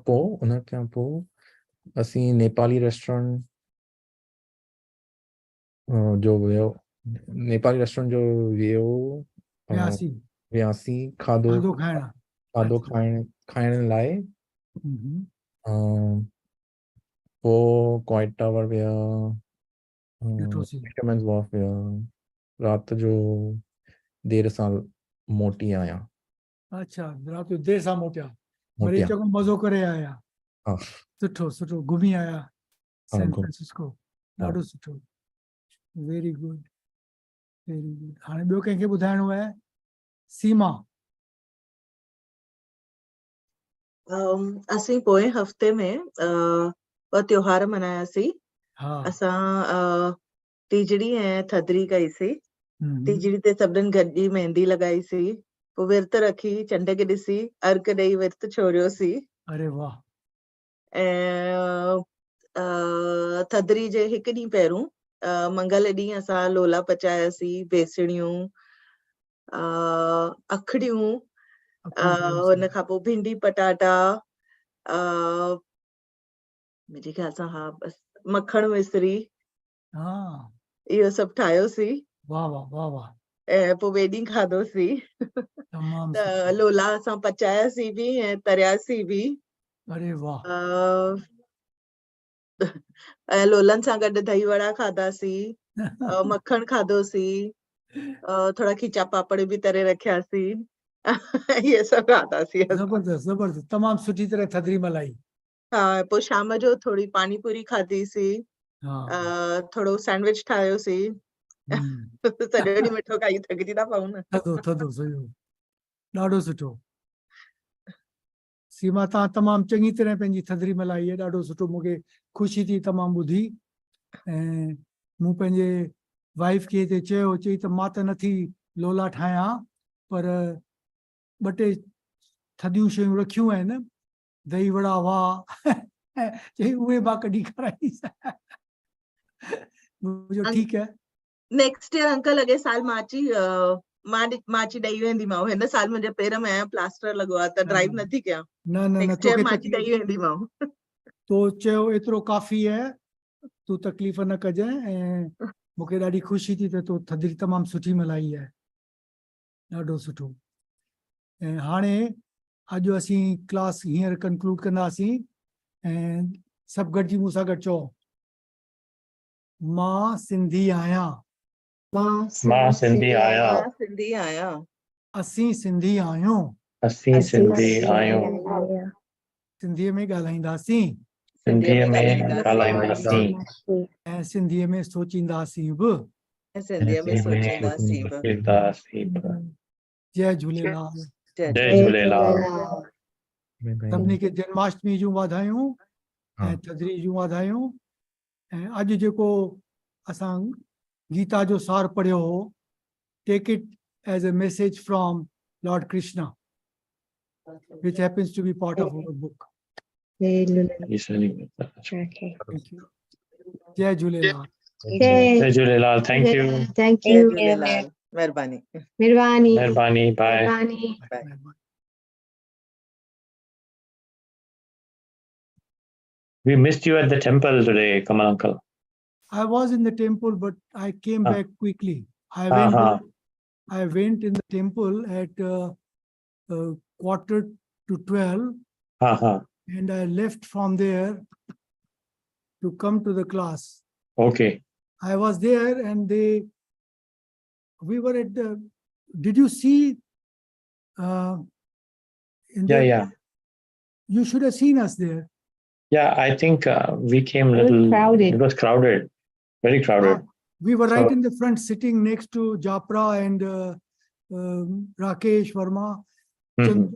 Speaker 9: पोइ असीं नेपाली रेस्टोरेंट जो वियासीं खाधो खाइण लाइ। पोइ क्वाइट टावर विया, फिशरमैन्स वॉफ विया। रात जो देर सां मोटी आया।
Speaker 1: अच्छा, रात जो देर सां मोटिया, वरी चङो मज़ो करे आया। सुठो सुठो, घुमी आया सैन फ्रांसिस्को। ॾाढो सुठो, वेरी गुड, वेरी गुड। हाणे ॿियो कंहिंखे ॿुधाइणो आहे? सीमा।
Speaker 6: असीं पोएं हफ़्ते में ॿ त्योहार मनायासीं। असां टीजड़ी ऐं थधिड़ी कईसीं। टीजड़ी ते सभिनीनि गॾिजी मेहंदी लॻाईसीं, पोइ विर्त रखी चंड खे ॾिसी अर्क ॾेई विर्त छोड़ियोसीं।
Speaker 1: अरे वाह।
Speaker 6: ऐं थधिड़ी जे हिकु ॾींहुं पहिरियों मंगल ॾींहुं असां लोला पचायासीं, बेसणियूं, अखड़ियूं, हुन खां पोइ भिंडी पटाटा, मुंहिंजे ख़्याल सां हा बसि मखण मिश्री, इहो सभु ठाहियोसीं।
Speaker 1: वाह वाह वाह वाह।
Speaker 6: ऐं पोइ ॿिए ॾींहुं खाधोसीं। त लोला असां पचायासीं बि ऐं तरियासीं बि।
Speaker 1: अरे वाह।
Speaker 6: ऐं लोलनि सां गॾु दही वड़ा खाधासीं, मखण खाधोसीं, थोड़ा खीचा पापड़ बि तरे रखियासीं। इहे सभु खाधासीं।
Speaker 1: ज़बरदस्त ज़बरदस्त, तमामु सुठी तरह थधिड़ी मलाई।
Speaker 6: हा, पोइ शाम जो थोड़ी पानी पूरी खाधीसीं, थोड़ो सैंडविच ठाहियोसीं। सॼो ॾींहुं मिठो खाई थकिजी था पऊं न।
Speaker 1: थधो थधो सही, ॾाढो सुठो। सीमा, तव्हां तमामु चङी तरह पंहिंजी थधिड़ी मलाई आहे, ॾाढो सुठो। मूंखे ख़ुशी थी तमामु ॿुधी। ऐं मूं पंहिंजे वाइफ खे हिते चयो, चई त मां त नथी लोला ठाहियां, पर ॿ टे थधियूं शयूं रखियूं आहिनि, दही वड़ा वाह, चई उहे मां कढी खाराईंदीसि। ठीकु है।
Speaker 6: नेक्स्ट ईयर अंकल अॻे साल माची ॾेई वेंदीमांव। हिन साल मुंहिंजे पेर में प्लास्टर लॻो आहे त ड्राइव नथी कयां। नेक्स्ट ईयर माची ॾेई वेंदीमांव।
Speaker 1: तो चयो एतिरो काफ़ी आहे, तूं तकलीफ़ न कजांइ। ऐं मूंखे ॾाढी ख़ुशी थी त तो थधिड़ी तमामु सुठी मलाई आहे, ॾाढो सुठो। ऐं हाणे अॼु असीं क्लास हींअर कंक्लूड कंदासीं, ऐं सभु गॾिजी मूंसां गॾु चओ। Ma Sindhi Aya.
Speaker 7: Ma Sindhi Aya.
Speaker 6: Sindhi Aya.
Speaker 1: Asi Sindhi Ayo.
Speaker 7: Asi Sindhi Ayo.
Speaker 1: Sindhi में ॻाल्हाईंदासीं
Speaker 7: Sindhi में ॻाल्हाईंदासीं.
Speaker 1: ऐं सिंधीअ में सोचींदासीं बि
Speaker 6: Sindhi में सोचींदासीं बि.
Speaker 1: जय झूलेलाल
Speaker 7: जय झूलेलाल.
Speaker 1: सभिनी खे जन्माष्टमी जूं वाधायूं ऐं थधिड़ी जूं वाधायूं ऐं अॼु जेको असां गीता जो सार पढ़ियो हो take it as a message from lord Krishna which happens to be part of our book.
Speaker 7: Thank
Speaker 1: Thank you. जय Jhulelal
Speaker 7: Jai Jhulelal. Thank you.
Speaker 11: Thank
Speaker 6: जय
Speaker 11: you.
Speaker 6: झूलेलाल. महिरबानी.
Speaker 11: Mirvani.
Speaker 7: Mehrbani. Bye.
Speaker 11: Mirvani.
Speaker 6: Bye.
Speaker 7: We missed you at the temple today, Kamal uncle.
Speaker 1: I was in the temple but I came
Speaker 7: Ah.
Speaker 1: back quickly. I
Speaker 7: Uh-huh.
Speaker 1: went in the temple at 11:45
Speaker 7: Uh-huh.
Speaker 1: and I left from there to come to the class.
Speaker 7: Okay.
Speaker 1: I was there and we were at the, did you see?
Speaker 7: Yeah.
Speaker 1: You should have seen us there.
Speaker 7: Yeah, I think we came
Speaker 11: It was
Speaker 7: little.
Speaker 11: crowded.
Speaker 7: It was crowded. Very crowded.
Speaker 1: We were right
Speaker 7: So-
Speaker 1: in the front sitting next to Japra and Rakesh Verma,
Speaker 7: Mhm.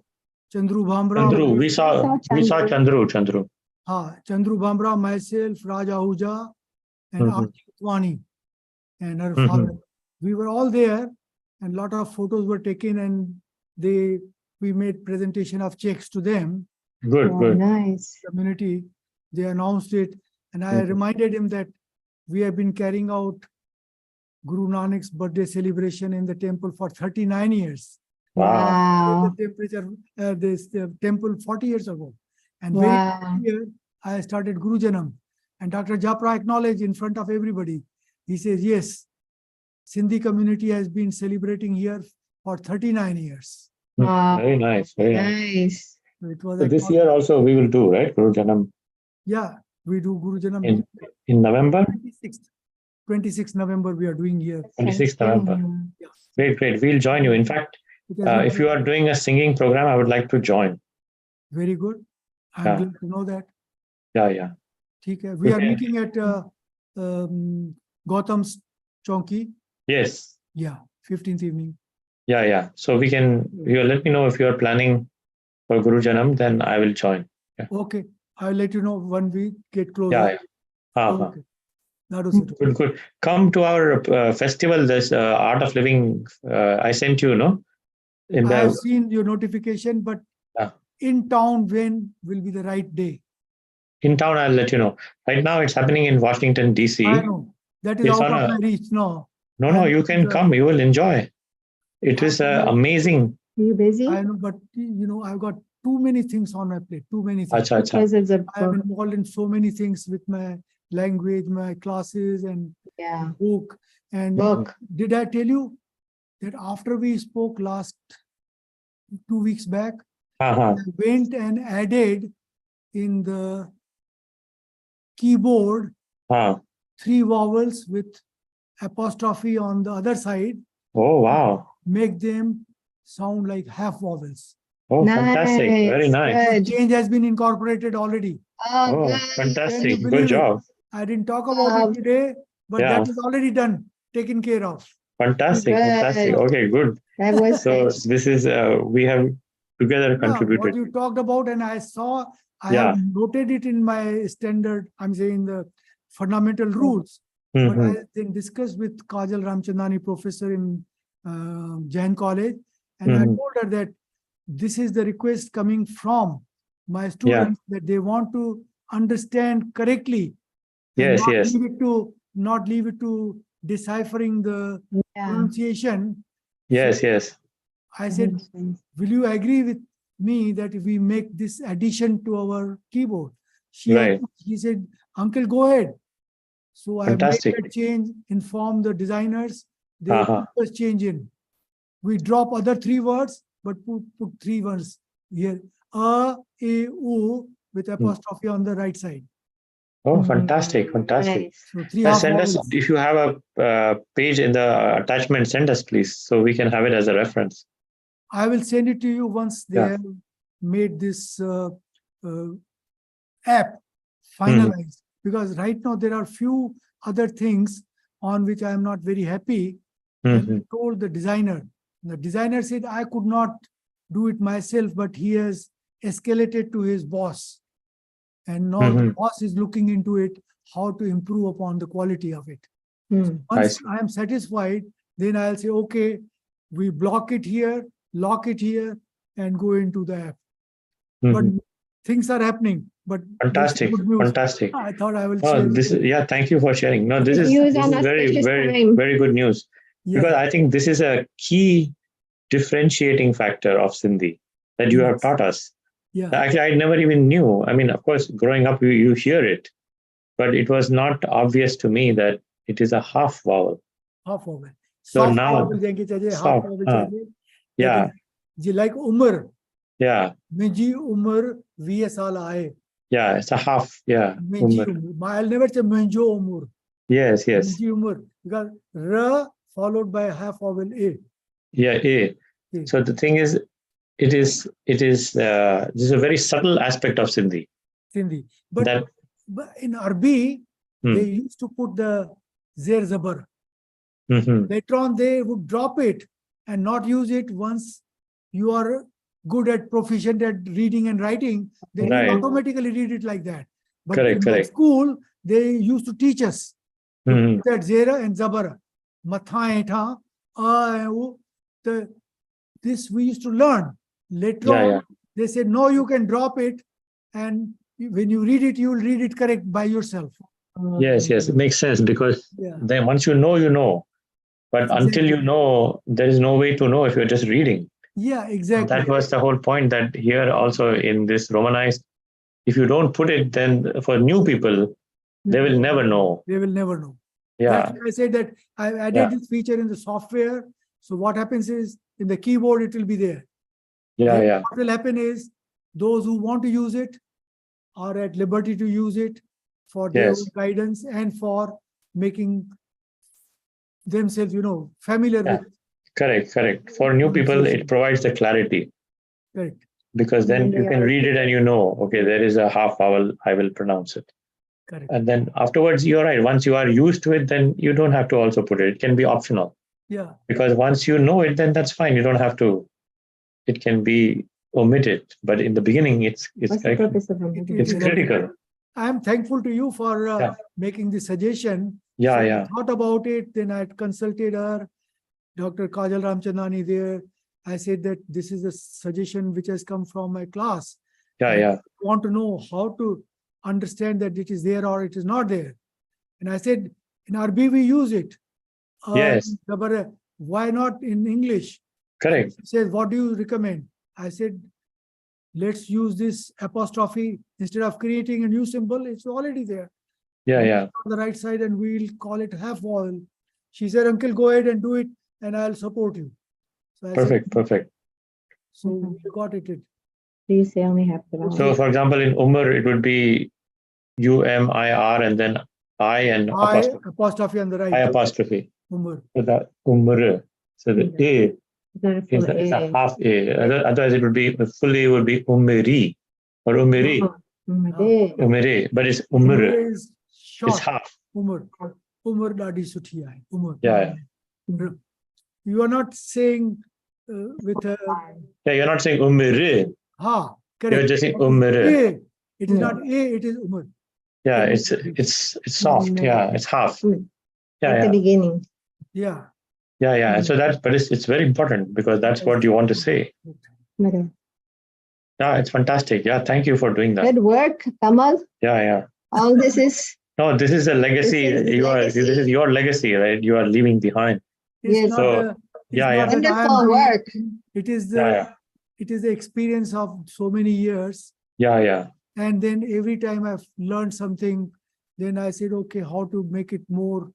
Speaker 1: Chandru Bhamra.
Speaker 7: Chandru. We saw Chandru.
Speaker 1: Chandru Bhamra, myself, Raj Ahuja, and
Speaker 7: Mhm.
Speaker 1: Aarti Utwani and her
Speaker 7: Mhm.
Speaker 1: father. We were all there and a lot of photos were taken and we made presentation of checks to them,
Speaker 7: Good,
Speaker 11: Oh,
Speaker 7: good.
Speaker 11: nice.
Speaker 1: community. They announced it and I
Speaker 7: Mhm.
Speaker 1: reminded him that we have been carrying out Guru Nanak's birthday celebration in the temple for 39 years.
Speaker 7: Wow.
Speaker 1: The temple 40 years ago. And
Speaker 11: Wow.
Speaker 1: very year, I started Guru Janam. And Dr. Japra acknowledged in front of everybody. He says, yes, Sindhi community has been celebrating here for 39 years.
Speaker 11: Wow.
Speaker 7: Very nice. Very nice.
Speaker 11: Nice.
Speaker 1: So it was
Speaker 7: So this year also we will do, right? Guru Janam
Speaker 1: Yeah, we do Guru Janam.
Speaker 7: in November,
Speaker 1: 26th November we are doing here.
Speaker 7: 26th November.
Speaker 1: Yeah.
Speaker 7: Great. We'll join you. In fact,
Speaker 1: It has been
Speaker 7: if you are doing a singing program, I would like to join.
Speaker 1: very good. I'm
Speaker 7: Yeah.
Speaker 1: glad to know that.
Speaker 7: Yeah.
Speaker 1: ठीक है. We are
Speaker 7: Okay.
Speaker 1: meeting at Gautam's Chowki.
Speaker 7: Yes.
Speaker 1: Yeah, 15th evening.
Speaker 7: Yeah. So you let me know if you are planning for Guru Janam, then I will join.
Speaker 1: Okay, I'll let you know when we get closer.
Speaker 7: Yeah. Uh-huh.
Speaker 1: Okay. That was it.
Speaker 7: Good. Come to our festival, this Art of Living. I sent you, no? In
Speaker 1: I have
Speaker 7: the
Speaker 1: seen your notification, but
Speaker 7: Yeah.
Speaker 1: in town, when will be the right day?
Speaker 7: in town, I'll let you know. Right now, it's happening in Washington, D.C.
Speaker 1: I know. That is
Speaker 7: It's
Speaker 1: out
Speaker 7: on
Speaker 1: of
Speaker 7: a-
Speaker 1: my reach. No.
Speaker 7: No,
Speaker 1: I'm-
Speaker 7: you can come. You will enjoy. It is amazing.
Speaker 11: Are you busy?
Speaker 1: I know, but I've got too many things on my plate. Too many things.
Speaker 7: Acha.
Speaker 11: Because it's a
Speaker 1: I am
Speaker 11: book.
Speaker 1: involved in so many things with my language, my classes, and
Speaker 11: Yeah.
Speaker 1: book. And
Speaker 11: Book.
Speaker 1: did I tell you that after we spoke last 2 weeks back,
Speaker 7: Uh-huh.
Speaker 1: I went and added in the keyboard
Speaker 7: Uh.
Speaker 1: 3 vowels with apostrophe on the other side,
Speaker 7: Oh, wow.
Speaker 1: make them sound like half vowels.
Speaker 7: Oh, fantastic. Very nice.
Speaker 11: Good.
Speaker 1: Change has been incorporated already.
Speaker 7: Oh,
Speaker 11: good.
Speaker 7: fantastic.
Speaker 1: believe
Speaker 7: Good
Speaker 1: it?
Speaker 7: job.
Speaker 1: I didn't talk about
Speaker 11: Wow.
Speaker 1: it today, but
Speaker 7: Yeah.
Speaker 1: that is already done, taken care of.
Speaker 7: Fantastic.
Speaker 11: Good.
Speaker 7: Okay, good.
Speaker 11: That was
Speaker 7: So this is, we have together
Speaker 1: Yeah, what
Speaker 7: contributed.
Speaker 1: you talked about, and I saw, I
Speaker 7: Yeah.
Speaker 1: have noted it in my standard, I'm saying the fundamental rules. But
Speaker 7: Mhm.
Speaker 1: I then discussed with Kajal Ramchandani, professor in Jain College, and I
Speaker 7: Mhm.
Speaker 1: told her that this is the request coming from my students that they want to understand correctly. And
Speaker 7: Yes, yes.
Speaker 1: not leave it to deciphering the
Speaker 11: Yeah.
Speaker 1: pronunciation.
Speaker 7: Yes.
Speaker 1: I said, will you agree with me that if we make this addition to our keyboard?
Speaker 7: Right.
Speaker 1: He said, uncle, go ahead. So I made
Speaker 7: Fantastic.
Speaker 1: that change, inform the designers, they
Speaker 7: Uh-huh.
Speaker 1: put us change in. We drop other 3 words, but put 3 words here. A, U with apostrophe on the right side.
Speaker 7: Oh, fantastic, fantastic.
Speaker 11: Nice.
Speaker 1: So three half
Speaker 7: Send us,
Speaker 1: vowels.
Speaker 7: if you have a page in the attachment, send us please, so we can have it as a reference.
Speaker 1: I will send it to you once they
Speaker 7: Yeah.
Speaker 1: have made this app finalized. Because right now there are few other things on which I am not very happy. And I told the designer said I could not do it myself, but he has escalated to his boss. And now the boss is looking into it, how to improve upon the quality of it.
Speaker 11: Hmm.
Speaker 1: Once I am satisfied, then I'll say, okay, we block it here, lock it here, and go into the app. But things are happening. But this is
Speaker 7: Fantastic,
Speaker 1: good news.
Speaker 7: fantastic.
Speaker 1: I thought I will
Speaker 7: Oh,
Speaker 1: share.
Speaker 7: this is, yeah, thank you for sharing. No, this
Speaker 11: Good
Speaker 7: is
Speaker 11: news on
Speaker 7: very,
Speaker 11: auspicious
Speaker 7: very,
Speaker 11: time.
Speaker 7: very good news. Because
Speaker 1: Yeah.
Speaker 7: I think this is a key differentiating factor of Sindhi that you have taught us.
Speaker 1: Yeah.
Speaker 7: Actually, I never even knew. I mean, of course, growing up, you hear it, but it was not obvious to me that it is a half vowel.
Speaker 1: Half vowel.
Speaker 7: So
Speaker 1: Soft
Speaker 7: now,
Speaker 1: vowel jaye chahiye, half
Speaker 7: soft,
Speaker 1: vowel
Speaker 7: huh.
Speaker 1: chahiye.
Speaker 7: Yeah,
Speaker 1: Like Umar.
Speaker 7: yeah,
Speaker 1: Miji Umar 20 saal aaye.
Speaker 7: yeah, it's a half, yeah.
Speaker 1: Miji
Speaker 7: Umar.
Speaker 1: Umar. I'll never say Menjo Umar.
Speaker 7: Yes, yes.
Speaker 1: Miji Umar. Because R followed by half vowel A.
Speaker 7: Yeah, A.
Speaker 1: A.
Speaker 7: So the thing is, this is a very subtle aspect of Sindhi.
Speaker 1: Sindhi. But
Speaker 7: That
Speaker 1: in Arabi, they used to put the Zer Zabar. Later on, they would drop it and not use it once you are good at proficient at reading and writing, then you automatically read it like that. But in my school, they used to teach us to put that Zera and Zabara. Matha, Etha, this we used to learn. Later on, they said, no, you can drop it. And when you read it, you will read it correct by yourself.
Speaker 7: Yes, yes, it makes sense because then once you know, you know. But until you know, there is no way to know if you're just reading.
Speaker 1: Yeah, exactly.
Speaker 7: That was the whole point, that here also in this Romanized, if you don't put it, then for new people, they will never know.
Speaker 1: They will never know.
Speaker 7: Yeah.
Speaker 1: That's why I said that I added this feature in the software. So what happens is in the keyboard, it will be there.
Speaker 7: Yeah,
Speaker 1: Then
Speaker 7: yeah.
Speaker 1: what will happen is those who want to use it are at liberty to use it for their own guidance and for making themselves, familiar with.
Speaker 7: Correct, correct. For new people, it provides the clarity.
Speaker 1: Correct.
Speaker 7: Because then you can read it and you know, okay, there is a half vowel, I will pronounce it.
Speaker 1: Correct.
Speaker 7: And then afterwards, you're right. Once you are used to it, then you don't have to also put it. It can be optional.
Speaker 1: Yeah.
Speaker 7: Because once you know it, then that's fine. You don't have to. It can be omitted. But in the beginning, it's critical.
Speaker 1: I am thankful to you for making this suggestion.
Speaker 7: Yeah,
Speaker 1: so
Speaker 7: yeah.
Speaker 1: I thought about it. Then I consulted her, Dr. Kajal Ramchandani there. I said that this is a suggestion which has come from my class.
Speaker 7: Yeah, yeah.
Speaker 1: I want to know how to understand that it is there or it is not there. And I said, in Arabic we use it.
Speaker 7: Yes.
Speaker 1: Why not in English?
Speaker 7: Correct.
Speaker 1: She says, what do you recommend? I said, let's use this apostrophe instead of creating a new symbol. It's already there.
Speaker 7: Yeah, yeah.
Speaker 1: On the right side, and we'll call it half vowel. She said, Uncle, go ahead and do it, and I'll support you. So I
Speaker 7: Perfect,
Speaker 1: said,
Speaker 7: perfect.
Speaker 1: So we got it.
Speaker 11: Please say only half the vowel.
Speaker 7: So, for example, in Umar, it would be UMIR and then I and
Speaker 1: apostrophe on the right.
Speaker 7: I apostrophe.
Speaker 1: Umar.
Speaker 7: So the Umar. So the A is a half A. Otherwise, it would be full A would be Umari or Umari. Umari. But it's Umar.
Speaker 1: Is short.
Speaker 7: It's half.
Speaker 1: Umar. Umar dadi suthi hai. Umar.
Speaker 7: Yeah.
Speaker 1: You are not saying with a.
Speaker 7: Yeah, you're not saying Umar.
Speaker 1: Ha. Correct.
Speaker 7: You're just saying Umar.
Speaker 1: It is not A, it is Umar.
Speaker 7: Yeah, it's soft. Yeah, it's half. Yeah,
Speaker 11: at the beginning.
Speaker 1: Yeah.
Speaker 7: Yeah, yeah. So but it's very important because that's what you want to say. Yeah, it's fantastic. Yeah, thank you for doing that.
Speaker 11: Good work, Kamal.
Speaker 7: Yeah, yeah.
Speaker 11: All this is.
Speaker 7: No, this is a legacy. This is your legacy, right? You are leaving behind.
Speaker 11: Yes.
Speaker 7: So,
Speaker 11: wonderful work.
Speaker 1: It is the experience of so many years.
Speaker 7: Yeah, yeah.
Speaker 1: And then every time I've learned something, then I said, okay, how to make it more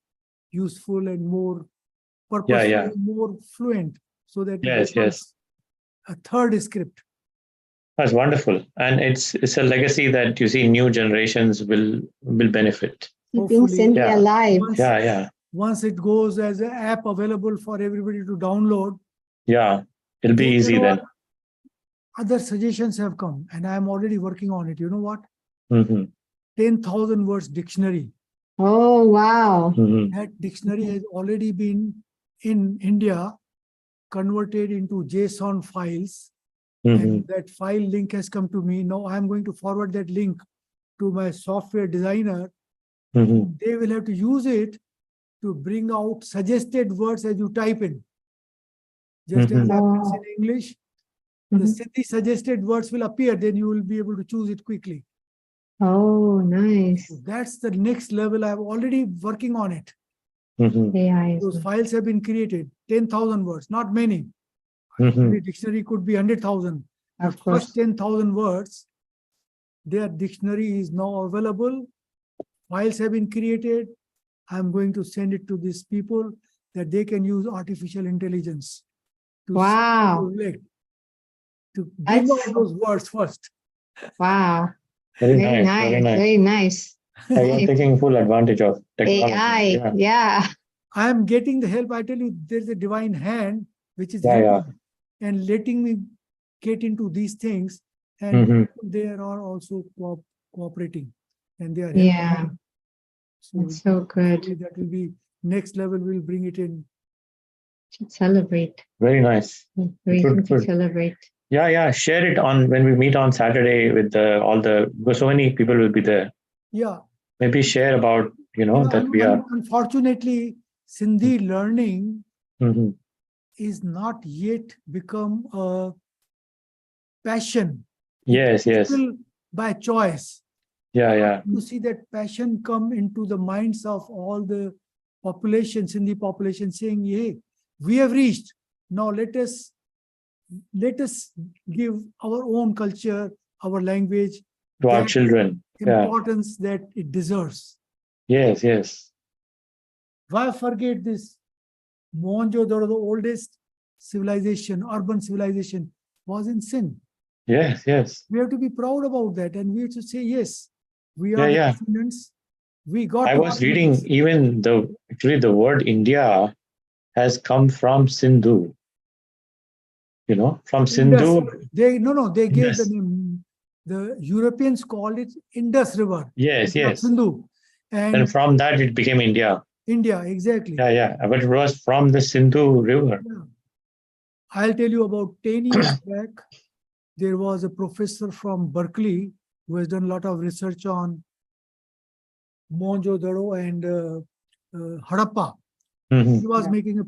Speaker 1: useful and more purposeful, and more fluent, so that
Speaker 7: yes,
Speaker 1: a third script.
Speaker 7: That's wonderful, and it's a legacy that you see new generations will benefit.
Speaker 11: Keeping
Speaker 1: Hopefully,
Speaker 11: Sindhi
Speaker 7: Yeah.
Speaker 11: alive.
Speaker 1: once,
Speaker 7: Yeah.
Speaker 1: once it goes as an app available for everybody to download,
Speaker 7: Yeah. It'll be
Speaker 1: then you
Speaker 7: easy
Speaker 1: know
Speaker 7: then.
Speaker 1: what? Other suggestions have come, and I am already working on it. You know what?
Speaker 7: Hmm.
Speaker 1: 10,000 words dictionary.
Speaker 11: Oh, wow.
Speaker 7: Hmm.
Speaker 1: That dictionary has already been in India converted into JSON files,
Speaker 7: Hmm.
Speaker 1: and that file link has come to me. Now I'm going to forward that link to my software designer.
Speaker 7: Hmm.
Speaker 1: They will have to use it to bring out suggested words as you type in. Just as
Speaker 7: Mhm.
Speaker 1: happens
Speaker 11: Oh.
Speaker 1: in English, the
Speaker 11: Mhm.
Speaker 1: Sindhi suggested words will appear, then you will be able to choose it quickly.
Speaker 11: Oh, nice.
Speaker 1: So that's the next level. I'm already working on it.
Speaker 7: Hmm.
Speaker 11: AI is
Speaker 1: Those
Speaker 11: nice.
Speaker 1: files have been created, 10,000 words, not many.
Speaker 7: Hmm.
Speaker 1: Every dictionary could be 100,000. The
Speaker 11: Of course.
Speaker 1: first 10,000 words, their dictionary is now available. Files have been created. I'm going to send it to these people that they can use artificial intelligence to
Speaker 11: Wow.
Speaker 1: to bring
Speaker 11: That's-
Speaker 1: out those words first.
Speaker 11: Wow.
Speaker 7: Very
Speaker 11: Very
Speaker 7: nice.
Speaker 11: nice.
Speaker 7: Very nice.
Speaker 11: Very nice.
Speaker 7: Yeah, you're taking full advantage of technology.
Speaker 11: AI.
Speaker 7: Yeah.
Speaker 11: Yeah.
Speaker 1: I am getting the help. I tell you, there's a divine hand which is
Speaker 7: Yeah,
Speaker 1: helping and letting me get into these things. And
Speaker 7: Mhm.
Speaker 1: they are also cooperating, and they are helping.
Speaker 11: Yeah.
Speaker 1: me.
Speaker 11: That's so good.
Speaker 1: hopefully that will be next level. We'll bring it in.
Speaker 11: Should celebrate.
Speaker 7: Very nice.
Speaker 11: Reason to
Speaker 7: Good.
Speaker 11: celebrate.
Speaker 7: Yeah. Share it on when we meet on Saturday with because so many people will be there.
Speaker 1: Yeah.
Speaker 7: Maybe share about, that we are.
Speaker 1: Unfortunately, Sindhi learning
Speaker 7: Mhm.
Speaker 1: is not yet become a passion.
Speaker 7: Yes.
Speaker 1: Still by choice.
Speaker 7: Yeah.
Speaker 1: You see that passion come into the minds of all the population, Sindhi population, saying, "Hey, we have reached. Now let us give our own culture, our language,
Speaker 7: To our
Speaker 1: that
Speaker 7: children. Yeah.
Speaker 1: importance that it deserves."
Speaker 7: Yes.
Speaker 1: Why forget this? Mohenjo-daro, the oldest civilization, urban civilization, was in Sindh.
Speaker 7: Yes.
Speaker 1: We have to be proud about that, and we have to say, yes, we are the
Speaker 7: Yeah.
Speaker 1: descendants. We got.
Speaker 7: I was reading even the word India has come from Sindhu. From Sindhu.
Speaker 1: They gave the
Speaker 7: Indus.
Speaker 1: name. The Europeans called it Indus River.
Speaker 7: Yes.
Speaker 1: Sindhu.
Speaker 7: And from that it became India.
Speaker 1: India, exactly.
Speaker 7: Yeah. But it was from the Sindhu River.
Speaker 1: Yeah. I'll tell you about 10 years back, there was a professor from Berkeley who has done a lot of research on Mohenjo-daro and Harappa.
Speaker 7: Mhm.
Speaker 1: He was making a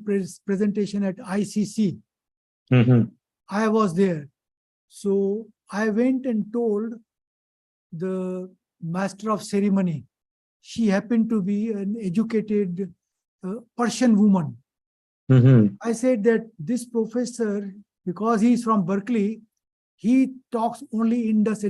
Speaker 1: presentation at ICC.
Speaker 7: Mhm.
Speaker 1: I was there. So I went and told the master of ceremony. She happened to be an educated Persian woman.
Speaker 7: Mhm.
Speaker 1: I said that this professor, because he's from Berkeley, he talks only Indus.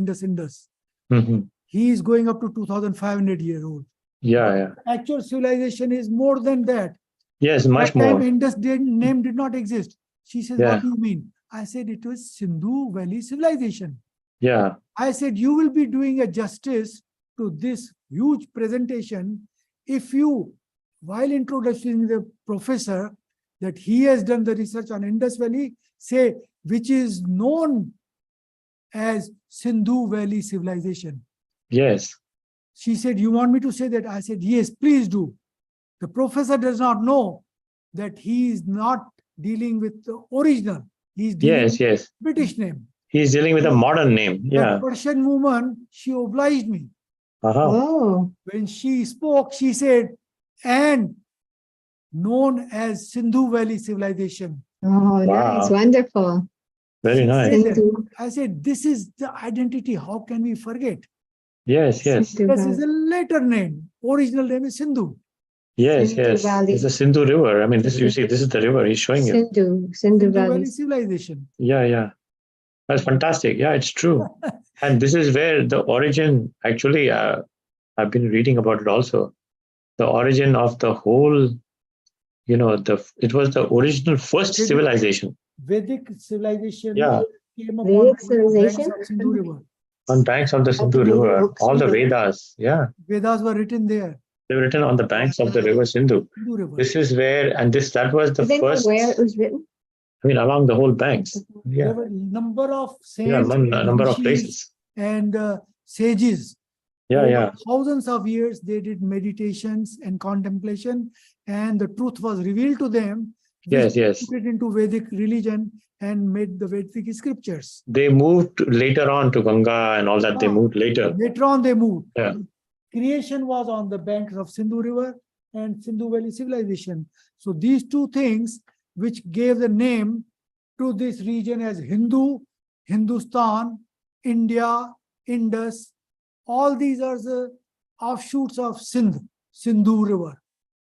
Speaker 7: Mhm.
Speaker 1: He is going up to 2,500 years old.
Speaker 7: Yeah.
Speaker 1: Actual civilization is more than that.
Speaker 7: Yes, much
Speaker 1: That time
Speaker 7: more.
Speaker 1: Indus name did not exist. She says,
Speaker 7: Yeah.
Speaker 1: what do you mean? I said it was Sindhu Valley civilization.
Speaker 7: Yeah.
Speaker 1: I said, you will be doing a justice to this huge presentation if you, while introducing the professor, that he has done the research on Indus Valley, say, which is known as Sindhu Valley civilization.
Speaker 7: Yes.
Speaker 1: She said, you want me to say that? I said, yes, please do. The professor does not know that he is not dealing with the original. He's dealing with British name.
Speaker 7: He's dealing with a modern name.
Speaker 1: That
Speaker 7: Yeah.
Speaker 1: Persian woman, she obliged me.
Speaker 11: Oh.
Speaker 1: When she spoke, she said, and known as Sindhu Valley civilization.
Speaker 11: Oh, nice. Wonderful.
Speaker 7: Very nice.
Speaker 11: Sindhu.
Speaker 1: I said, this is the identity. How can we forget?
Speaker 7: Yes.
Speaker 1: This is a later name. Original name is Sindhu.
Speaker 7: Yes.
Speaker 11: Valley.
Speaker 7: It's a Sindhu River. I mean, this is the river he's showing you.
Speaker 11: Sindhu Valley
Speaker 1: civilization.
Speaker 7: Yeah. That's fantastic. Yeah, it's true. And this is where the origin, actually, I've been reading about it also. The origin of the whole, it was the original first civilization.
Speaker 1: Vedic civilization came upon
Speaker 11: Vedic
Speaker 1: the banks
Speaker 11: civilization?
Speaker 1: of Sindhu River.
Speaker 7: On banks of the Sindhu
Speaker 11: Vedic
Speaker 7: River,
Speaker 11: books
Speaker 7: all the
Speaker 11: were-
Speaker 7: Vedas, yeah,
Speaker 1: Vedas were written there,
Speaker 7: they were written on the banks of the river Sindhu.
Speaker 1: Sindhu River.
Speaker 7: This is where, and that was the
Speaker 11: Do they know
Speaker 7: first,
Speaker 11: where it was written?
Speaker 7: I mean, along the whole banks.
Speaker 1: There
Speaker 7: Yeah,
Speaker 1: were number of
Speaker 7: yeah,
Speaker 1: saints,
Speaker 7: a
Speaker 1: and
Speaker 7: number of
Speaker 1: rishis
Speaker 7: places.
Speaker 1: and sages.
Speaker 7: Yeah,
Speaker 1: Over
Speaker 7: yeah.
Speaker 1: thousands of years, they did meditations and contemplation, and the truth was revealed to them.
Speaker 7: Yes,
Speaker 1: which
Speaker 7: yes.
Speaker 1: Put it into Vedic religion and made the Vedic scriptures.
Speaker 7: They moved later on to Ganga and all that. They
Speaker 1: Ah,
Speaker 7: moved later.
Speaker 1: Later on, they moved.
Speaker 7: Yeah.
Speaker 1: Creation was on the banks of Sindhu River and Sindhu Valley civilization. So these two things, which gave the name to this region as Hindu, Hindustan, India, Indus, all these are the offshoots of Sindhu River.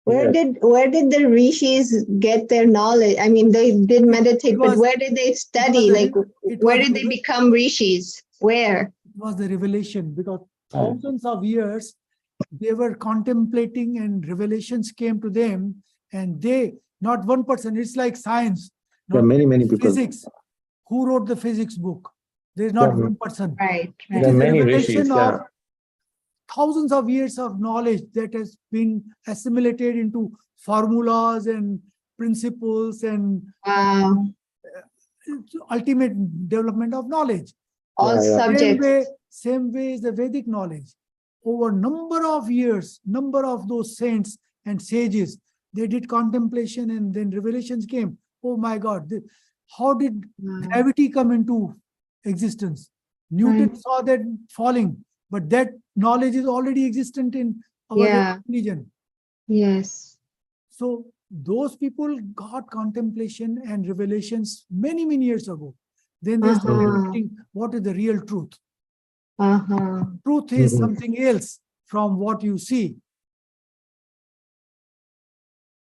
Speaker 11: Where did the rishis get their knowledge? I mean, they did meditate, but where did they study? Like, where did they become rishis? Where?
Speaker 1: It was the revelation, because thousands of years they were contemplating and revelations came to them, and they, not one person, it's like science.
Speaker 7: There are many people.
Speaker 1: Physics. Who wrote the physics book? There's not one person.
Speaker 11: Right.
Speaker 1: It
Speaker 7: There are
Speaker 1: is a
Speaker 7: many
Speaker 1: revelation
Speaker 7: rishis,
Speaker 1: of
Speaker 7: yeah.
Speaker 1: thousands of years of knowledge that has been assimilated into formulas and principles and ultimate development of knowledge.
Speaker 11: All
Speaker 7: Yeah, yeah.
Speaker 11: subjects.
Speaker 1: Same way is the Vedic knowledge. Over number of years, number of those saints and sages, they did contemplation and then revelations came. Oh my God, how did gravity come into existence? Newton saw that falling, but that knowledge is already existent in our religion.
Speaker 11: Yes.
Speaker 1: So those people got contemplation and revelations many, many years ago. Then they started thinking, what is the real truth? Truth is something else from what you see.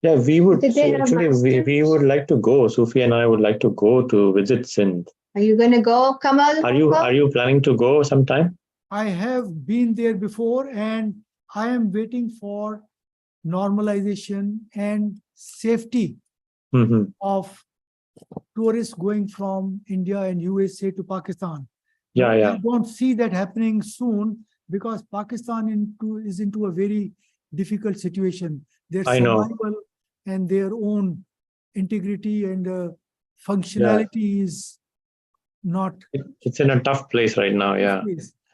Speaker 7: Yeah, we would
Speaker 11: Did they have
Speaker 7: actually we would like to go. Sufi and I would like to go to visit Sindh.
Speaker 11: Are you going to go, Kamal?
Speaker 7: Are you planning to go sometime?
Speaker 1: I have been there before, and I am waiting for normalization and safety of tourists going from India and USA to Pakistan.
Speaker 7: Yeah,
Speaker 1: But
Speaker 7: yeah.
Speaker 1: I don't see that happening soon, because Pakistan is into a very difficult situation. Their
Speaker 7: I know.
Speaker 1: survival and their own integrity and functionality is not.
Speaker 7: It's in a tough place right now. Yeah.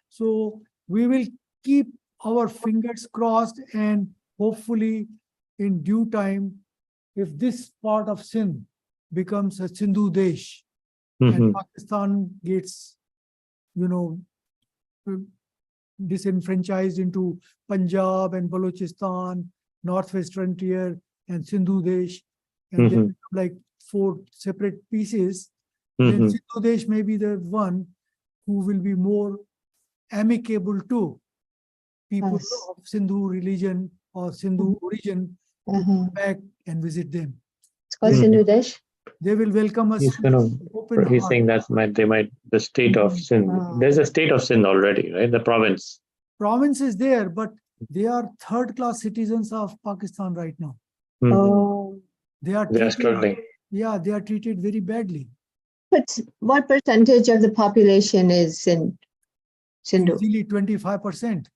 Speaker 1: So we will keep our fingers crossed, and hopefully in due time, if this part of Sindh becomes a Sindhu Desh and Pakistan gets, disenfranchised into Punjab and Balochistan, Northwest Frontier and Sindhu Desh, and they become like 4 separate pieces, then Sindhu Desh may be the one who will be more amicable to people of Sindhu religion or Sindhu origin to come back and visit them.
Speaker 11: It's called Sindhu Desh.
Speaker 1: They will welcome us.
Speaker 7: He's saying that the state of Sindh. There's a state of Sindh already, right? The province.
Speaker 1: Province is there, but they are third-class citizens of Pakistan right now. They are
Speaker 7: struggling.
Speaker 1: Yeah, they are treated very badly.
Speaker 11: But what percentage of the population is in Sindhu?
Speaker 1: Easily 25%.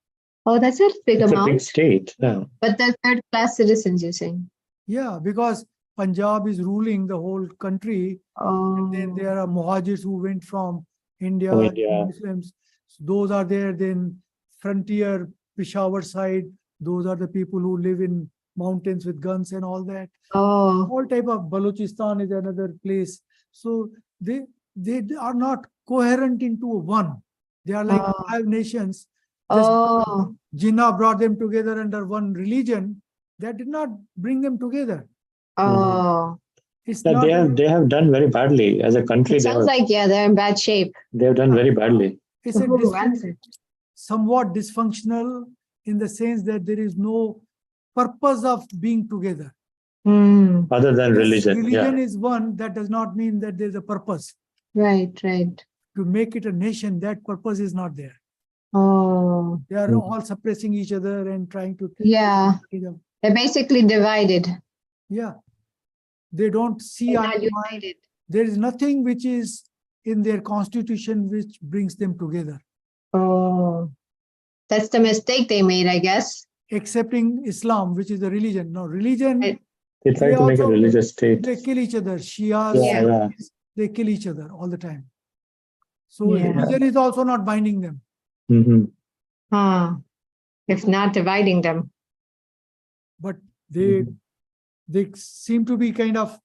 Speaker 11: Oh, that's a big
Speaker 7: It's
Speaker 11: amount.
Speaker 7: a big state. Yeah.
Speaker 11: But they're third-class citizens, you're saying?
Speaker 1: Yeah, because Punjab is ruling the whole country. And then there are Muhajirs who went from India. Muslims. So those are there. Then frontier, Peshawar side, those are the people who live in mountains with guns and all that. All type of Balochistan is another place. So they are not coherent into one. They are like 5 nations. Just Jinnah brought them together under one religion. That did not bring them together. It's not.
Speaker 7: They have done very badly as a country.
Speaker 11: It sounds like, they're in bad shape.
Speaker 7: They have done very badly.
Speaker 1: It's somewhat dysfunctional in the sense that there is no purpose of being together.
Speaker 7: Other than religion.
Speaker 1: Religion is one, that does not mean that there's a purpose.
Speaker 11: Right.
Speaker 1: To make it a nation, that purpose is not there. They are all suppressing each other and trying to.
Speaker 11: They're basically divided.
Speaker 1: Yeah. They don't see.
Speaker 11: They're not united.
Speaker 1: There is nothing which is in their constitution which brings them together.
Speaker 11: Oh, that's the mistake they made, I guess.
Speaker 1: Excepting Islam, which is a religion. No, religion,
Speaker 7: They try to make a
Speaker 1: also-
Speaker 7: religious state.
Speaker 1: they kill each other. Shias,
Speaker 7: Yeah, yeah.
Speaker 1: they kill each other all the time. So
Speaker 11: Yeah.
Speaker 1: religion is also not binding them.
Speaker 7: Mhm.
Speaker 11: Huh. It's not dividing them.
Speaker 1: But they seem to be kind of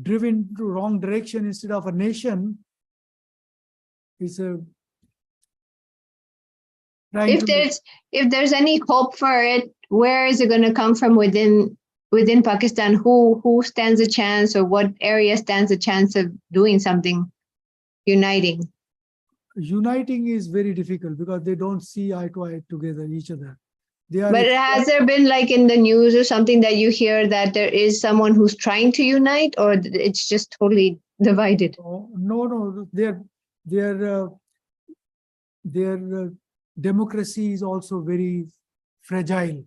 Speaker 1: driven to wrong direction. Instead of a nation, it's a trying
Speaker 11: If
Speaker 1: to
Speaker 11: there's any hope for it, where is it going to come from within Pakistan? Who stands a chance, or what area stands a chance of doing something, uniting?
Speaker 1: uniting is very difficult because they don't see eye to eye together each other. They are
Speaker 11: But has there been, like, in the news or something, that you hear that there is someone who's trying to unite, or it's just totally divided?
Speaker 1: no, their democracy is also very fragile.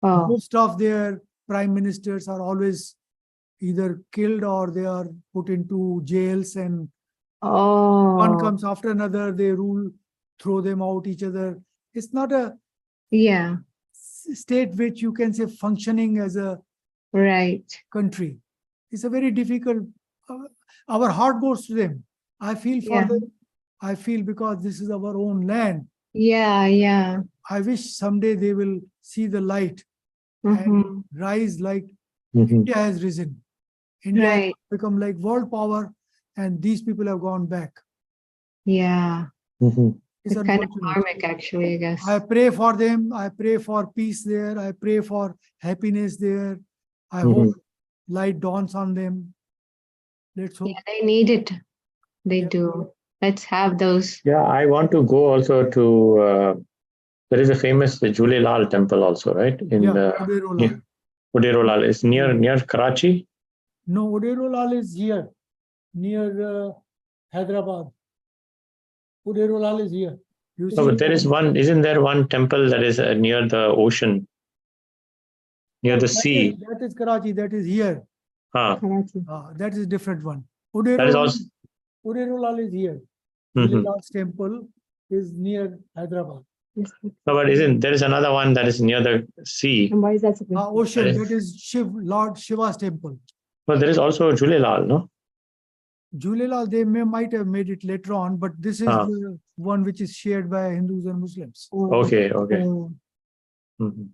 Speaker 11: Oh,
Speaker 1: Most of their prime ministers are always either killed or they are put into jails, and one
Speaker 11: oh,
Speaker 1: comes after another. They rule, throw them out each other. It's not a
Speaker 11: yeah,
Speaker 1: state which you can say functioning as a
Speaker 11: right.
Speaker 1: country. It's a very difficult. Our heart goes to them. I feel for
Speaker 11: Yeah.
Speaker 1: them. I feel because this is our own land.
Speaker 11: Yeah, yeah.
Speaker 1: I wish someday they will see the light
Speaker 11: Mhm.
Speaker 1: and rise like
Speaker 7: Mhm.
Speaker 1: India has risen. India has
Speaker 11: Right.
Speaker 1: become like world power, and these people have gone back.
Speaker 11: Yeah.
Speaker 7: Mhm.
Speaker 1: It's
Speaker 11: It's kind of
Speaker 1: unfortunate.
Speaker 11: karmic, actually, I guess.
Speaker 1: I pray for them. I pray for peace there. I pray for happiness there. I
Speaker 7: Mhm.
Speaker 1: hope light dawns on them. Let's hope.
Speaker 11: Yeah, they need it. They
Speaker 1: Yeah.
Speaker 11: do. Let's have those.
Speaker 7: Yeah, I want to go also to. There is a famous Julelal temple also, right? In
Speaker 1: Yeah, Udairolal.
Speaker 7: Udairolal. It's near Karachi.
Speaker 1: No, Udairolal is here, near Hyderabad. Udairolal is here. You
Speaker 7: No,
Speaker 1: see,
Speaker 7: but there is one. Isn't there one temple that is near the ocean, near the sea?
Speaker 1: that is Karachi. That is here.
Speaker 11: Karachi.
Speaker 1: That is a different one.
Speaker 7: That is also.
Speaker 1: Udairolal is here.
Speaker 7: Mhm.
Speaker 1: Julelal's temple is near Hyderabad.
Speaker 7: No, but isn't there is another one that is near the sea?
Speaker 11: And why is that significant?
Speaker 1: Ocean.
Speaker 7: That is-
Speaker 1: That is Lord Shiva's temple.
Speaker 7: Well, there is also Julelal, no?
Speaker 1: Julelal, they might have made it later on, but this is the one which is shared by Hindus and Muslims.
Speaker 7: Okay, okay.
Speaker 11: Oh,
Speaker 7: Mhm.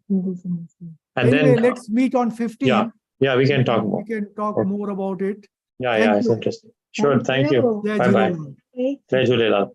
Speaker 7: And
Speaker 1: Anyway,
Speaker 7: then
Speaker 1: let's meet on 15.
Speaker 7: yeah, we can talk more.
Speaker 1: We can talk
Speaker 7: Okay.
Speaker 1: more about it.
Speaker 7: Yeah,
Speaker 1: Thank
Speaker 7: yeah, it's
Speaker 1: you.
Speaker 7: interesting. Sure, thank you.
Speaker 1: Jai
Speaker 7: Bye bye.
Speaker 1: Julelal.
Speaker 7: Jai Julelal.